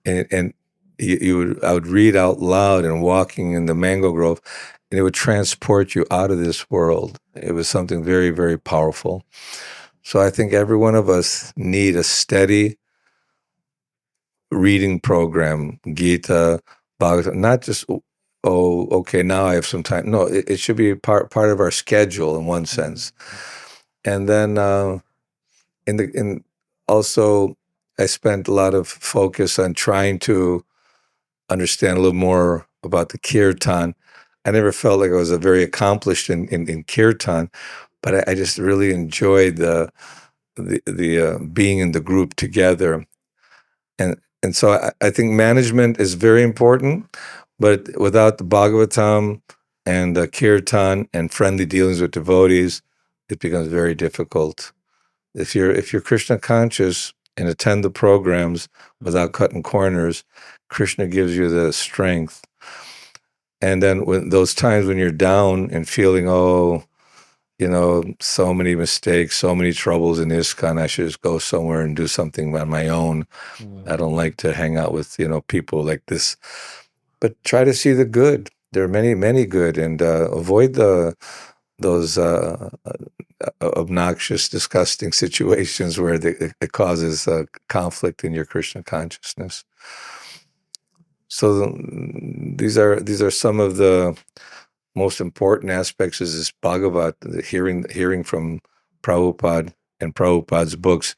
and I would read out loud and walking in the mango grove, and it would transport you out of this world. It was something very, very powerful. So I think every one of us need a steady reading program, Gita, Bhagavatam, not just, oh, okay, now I have some time. No, it should be part of our schedule in one sense. And then also I spent a lot of focus on trying to understand a little more about the Kirtan. I never felt like I was very accomplished in Kirtan, but I just really enjoyed the being in the group together. And so I think management is very important, but without the Bhagavatam and Kirtan and friendly dealings with devotees, it becomes very difficult. If you're Krishna conscious and attend the programs without cutting corners, Krishna gives you the strength. And then when those times when you're down and feeling, so many mistakes, so many troubles in ISKCON, I should just go somewhere and do something on my own. I don't like to hang out with, people like this. But try to see the good. There are many, many good, and avoid those obnoxious, disgusting situations where it causes conflict in your Krishna consciousness. So these are some of the most important aspects of this Bhagavat, the hearing from Prabhupada and Prabhupada's books.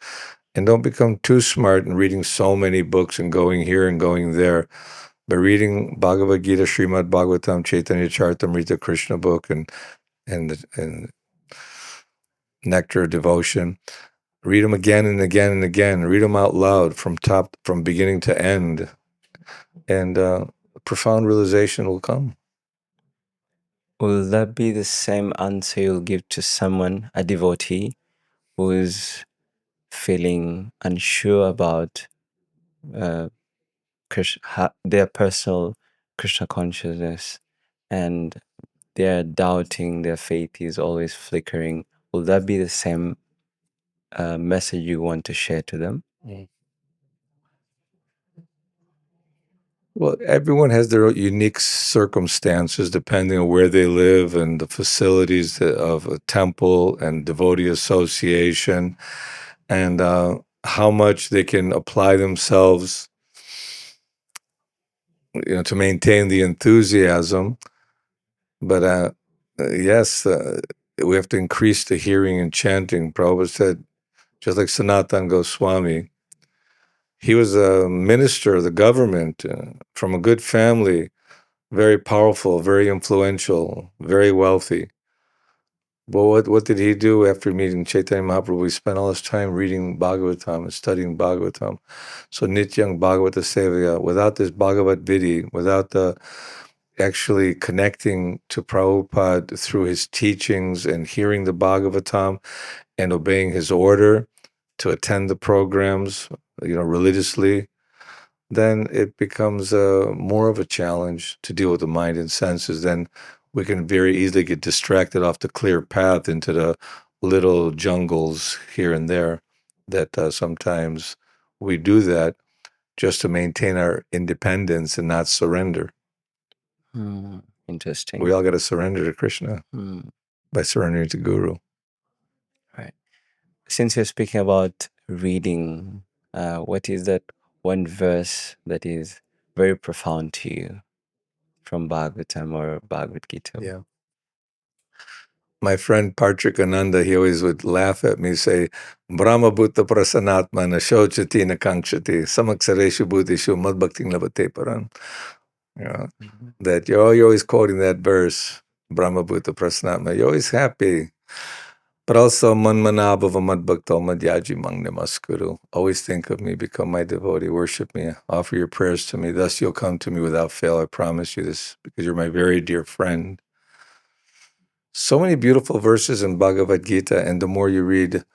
And don't become too smart in reading so many books and going here and going there. by reading Bhagavad Gita, Srimad Bhagavatam, Chaitanya Charitamrita, Krishna book, and Nectar of Devotion. Read them again and again and again. Read them out loud from beginning to end, and profound realization will come. Will that be the same answer you'll give to someone, a devotee, who is feeling unsure about their personal Krishna consciousness, and they're doubting, their faith is always flickering? Will that be the same message you want to share to them? Well, everyone has their unique circumstances depending on where they live and the facilities of a temple and devotee association, and how much they can apply themselves, to maintain the enthusiasm. But yes, we have to increase the hearing and chanting. Prabhupada said, just like Sanatana Goswami, he was a minister of the government from a good family, very powerful, very influential, very wealthy. But what did he do after meeting Chaitanya Mahaprabhu? He spent all his time reading Bhagavatam and studying Bhagavatam. So Nityang Bhagavata Sevaya, without this Bhagavad Vidhi, without the actually connecting to Prabhupada through his teachings and hearing the Bhagavatam and obeying his order to attend the programs, religiously, then it becomes more of a challenge to deal with the mind and senses. Then we can very easily get distracted off the clear path into the little jungles here and there that sometimes we do that just to maintain our independence and not surrender. Interesting. We all got to surrender to Krishna by surrendering to Guru. Right. Since you're speaking about reading, what is that one verse that is very profound to you from Bhagavatam or Bhagavad Gita? Yeah. My friend Partha Ananda, he always would laugh at me, say, Brahma Bhutta Prasanatma na Shochati na Kankshati, Samaksareshu Bhutishu Madbhakting Labate Paran. That you're always quoting that verse, Brahma Bhutta Prasanatma. You're always happy. But also, Manmanabhava Madbhakto Madhyaji Mang Namaskuru. Always think of me, become my devotee, worship me, offer your prayers to me. Thus you'll come to me without fail. I promise you this, because you're my very dear friend. So many beautiful verses in Bhagavad Gita, and the more you read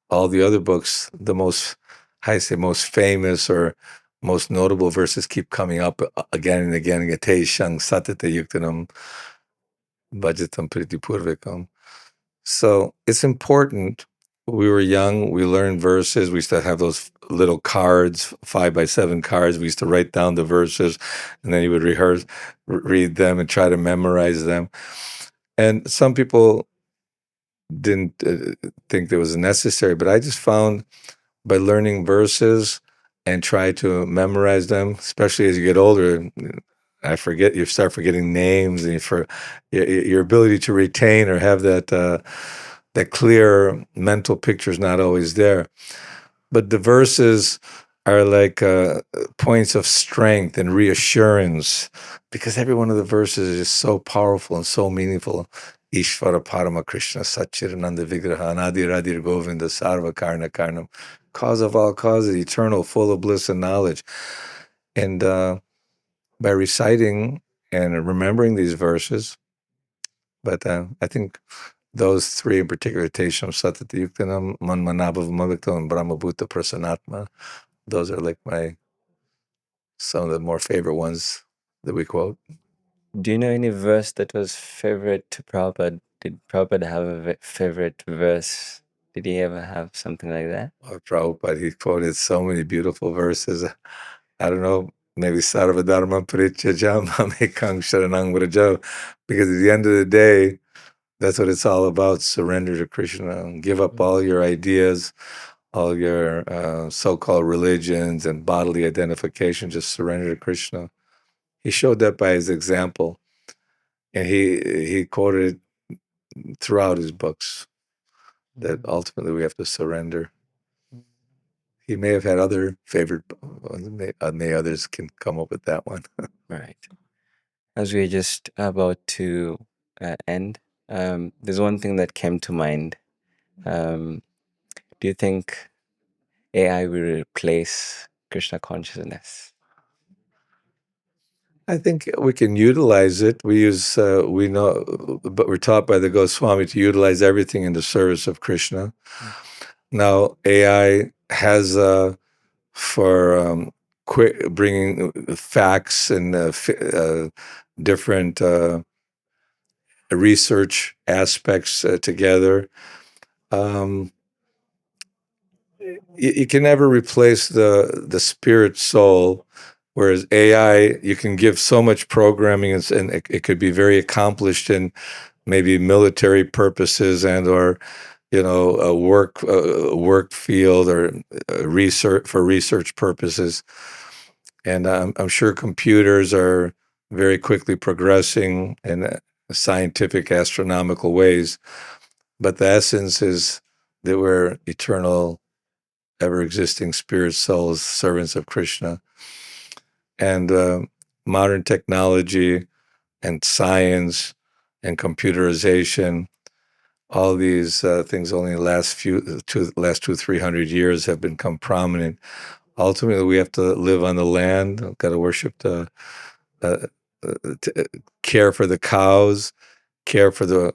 all the other books, the most famous or most notable verses keep coming up again and again. Gateshang satata yuktanam bhajatam pritipurvikam. So it's important. We were young, we learned verses. We used to have those little cards, 5x7 cards. We used to write down the verses, and then you would read them and try to memorize them. And some people didn't think that was necessary, but I just found by learning verses and try to memorize them, especially as you get older, you start forgetting names, and your ability to retain or have that clear mental picture is not always there. But the verses are like points of strength and reassurance, because every one of the verses is just so powerful and so meaningful. Ishvara Parama Krishna Satchirananda Vigraha Anadiradir Govinda Sarva Karna Karnam, cause of all causes, eternal, full of bliss and knowledge. And by reciting and remembering these verses, but I think those three in particular, Tesham Satata Yuktanam, Manmanabhav Maviktam, and Brahma Bhutta Prasanatma, those are like some of the more favorite ones that we quote. Do you know any verse that was favorite to Prabhupada? Did Prabhupada have a favorite verse? Did he ever have something like that? Oh, Prabhupada, he quoted so many beautiful verses. I don't know, maybe Sarvadharma Parityajam Mamekang Sharanang Vrajam, because at the end of the day, that's what it's all about. Surrender to Krishna. Give up all your ideas, all your so-called religions and bodily identification. Just surrender to Krishna. He showed that by his example, and he quoted it throughout his books, that ultimately we have to surrender. he may have had other favorite. May others can come up with that one. Right. As we're just about to end, there's one thing that came to mind. Do you think AI will replace Krishna consciousness? I think we can utilize it. We know, but we're taught by the Goswami to utilize everything in the service of Krishna. Now, AI has for quick bringing facts and different research aspects together. You can never replace the spirit soul, whereas AI, you can give so much programming and it could be very accomplished in maybe military purposes and or a work field or research purposes. And I'm sure computers are very quickly progressing in scientific astronomical ways, but the essence is that we're eternal, ever-existing spirit souls, servants of Krishna. And modern technology and science and computerization, all these things only in the last 200-300 years have become prominent. Ultimately, we have to live on the land, got to worship care for the cows, care for the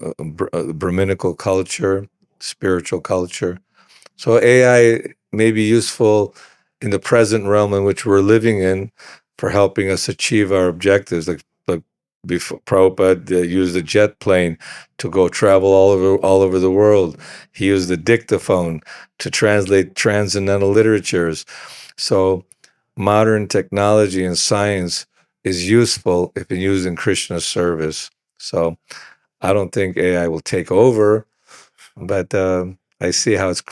Brahminical culture, spiritual culture. So AI may be useful in the present realm in which we're living in for helping us achieve our objectives. Like before, Prabhupada used the jet plane to go travel all over the world. He used the dictaphone to translate transcendental literatures. So modern technology and science is useful if used in Krishna's service. So I don't think AI will take over, but I see how it's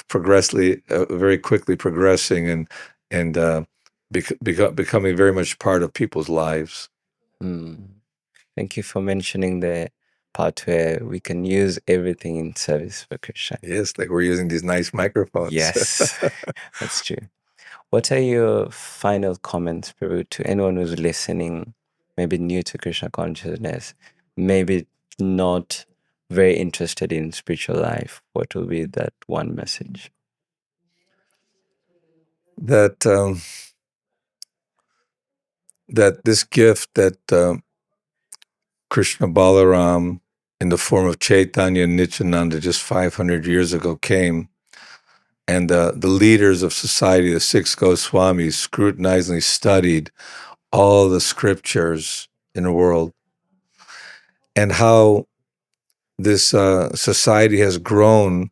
very quickly progressing and becoming very much part of people's lives. Thank you for mentioning the part where we can use everything in service for Krishna. Yes, like we're using these nice microphones. Yes, that's true. What are your final comments, Prabhu, to anyone who's listening, maybe new to Krishna consciousness, maybe not very interested in spiritual life? What will be that one message? That that this gift that Krishna Balaram in the form of Chaitanya and Nityananda just 500 years ago came, and the leaders of society, the six Goswamis, scrutinizingly studied all the scriptures in the world and how this society has grown,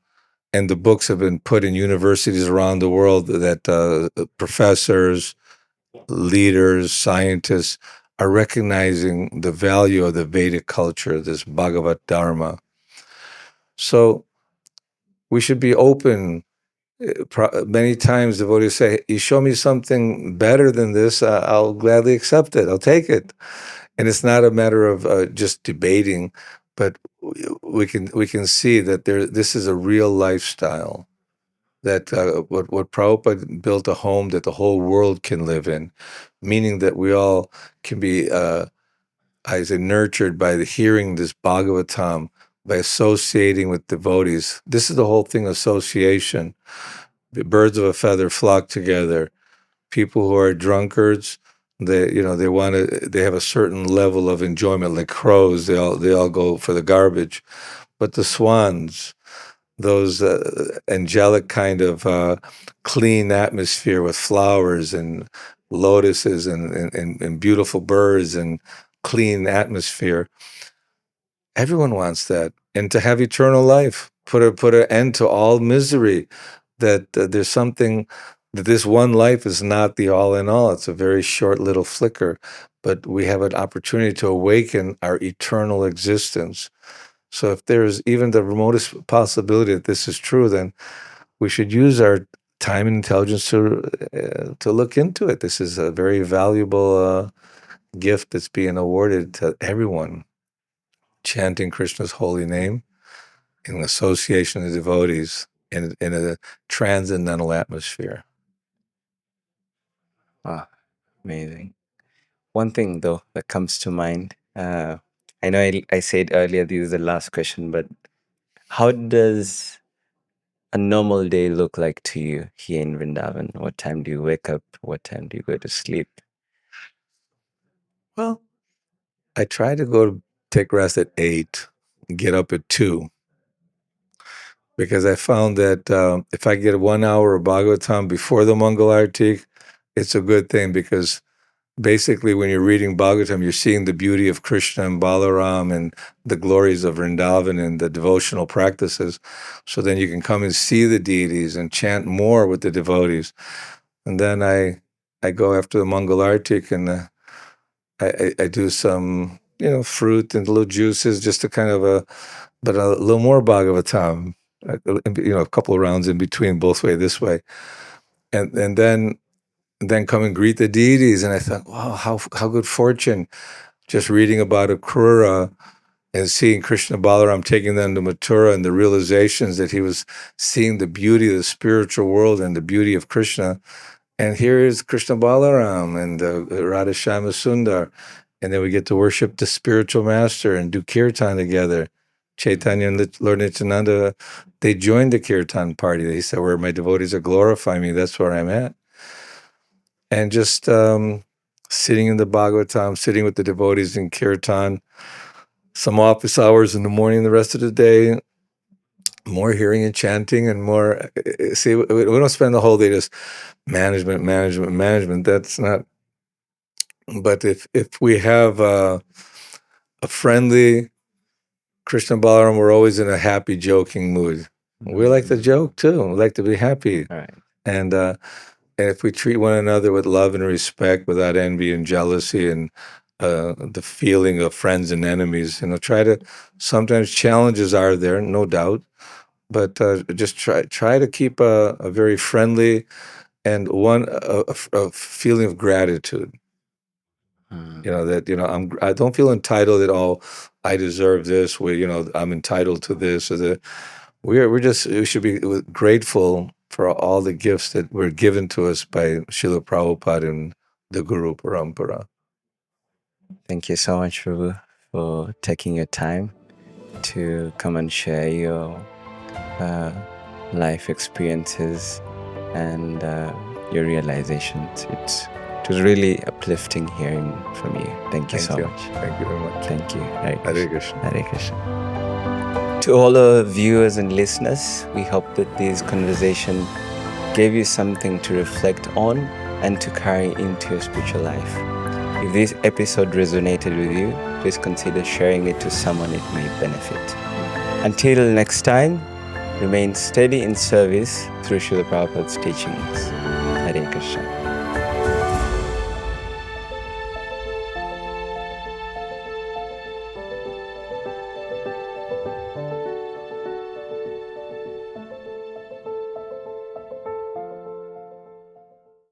and the books have been put in universities around the world that professors, leaders, scientists are recognizing the value of the Vedic culture, this Bhagavad Dharma. So we should be open. Many times devotees say, you show me something better than this, I'll gladly accept it, I'll take it. And it's not a matter of just debating, but we can see that this is a real lifestyle, that what Prabhupada built a home that the whole world can live in, meaning that we all can be, I say, nurtured by hearing this Bhagavatam, by associating with devotees. This is the whole thing, association. The birds of a feather flock together. People who are drunkards, they have a certain level of enjoyment, like crows. They all go for the garbage, but the swans, those angelic kind of clean atmosphere with flowers and lotuses and beautiful birds and clean atmosphere. Everyone wants that, and to have eternal life, put an end to all misery. That there's something, that this one life is not the all in all. It's a very short little flicker, but we have an opportunity to awaken our eternal existence. So if there's even the remotest possibility that this is true, then we should use our time and intelligence to look into it. This is a very valuable gift that's being awarded to everyone. Chanting Krishna's holy name in association of devotees in a transcendental atmosphere. Wow, amazing. One thing though that comes to mind, I know I said earlier this is the last question, but how does a normal day look like to you here in Vrindavan? What time do you wake up? What time do you go to sleep? Well, I try to go to take rest at 8, get up at 2, because I found that if I get 1 hour of Bhagavatam before the Mangal Arati, it's a good thing, because basically when you're reading Bhagavatam, you're seeing the beauty of Krishna and Balaram and the glories of Vrindavan and the devotional practices. So then you can come and see the deities and chant more with the devotees. And then I go after the Mangal Arati and I do some, fruit and little juices just to kind of, but a little more Bhagavatam, a couple of rounds in between, both way, this way. And then come and greet the deities. And I thought, wow, how good fortune, just reading about Akrura and seeing Krishna Balaram taking them to Mathura and the realizations that he was seeing the beauty of the spiritual world and the beauty of Krishna. And here is Krishna Balaram and Radha Shyama Sundar. And then we get to worship the spiritual master and do Kirtan together. Chaitanya and Lord Nityananda, they joined the Kirtan party. They said, where my devotees are glorifying me, that's where I'm at. And just sitting in the Bhagavatam, sitting with the devotees in Kirtan, some office hours in the morning, the rest of the day, more hearing and chanting and more. See, we don't spend the whole day just management. That's not. But if we have a friendly Krishna Balaram, we're always in a happy, joking mood. We like to joke too. We like to be happy. All right. And if we treat one another with love and respect, without envy and jealousy and the feeling of friends and enemies, try to. Sometimes challenges are there, no doubt, but just try to keep a very friendly and a feeling of gratitude. That I don't feel entitled at all. I deserve this. I'm entitled to this. Or we should be grateful for all the gifts that were given to us by Srila Prabhupada and the Guru Parampara. Thank you so much, Prabhu, for taking your time to come and share your life experiences and your realizations. It was really uplifting hearing from you. Thank you so much. Thank you very much. Thank you. Hare Krishna. Hare Krishna. To all our viewers and listeners, we hope that this conversation gave you something to reflect on and to carry into your spiritual life. If this episode resonated with you, please consider sharing it to someone it may benefit. Until next time, remain steady in service through Srila Prabhupada's teachings. Hare Krishna.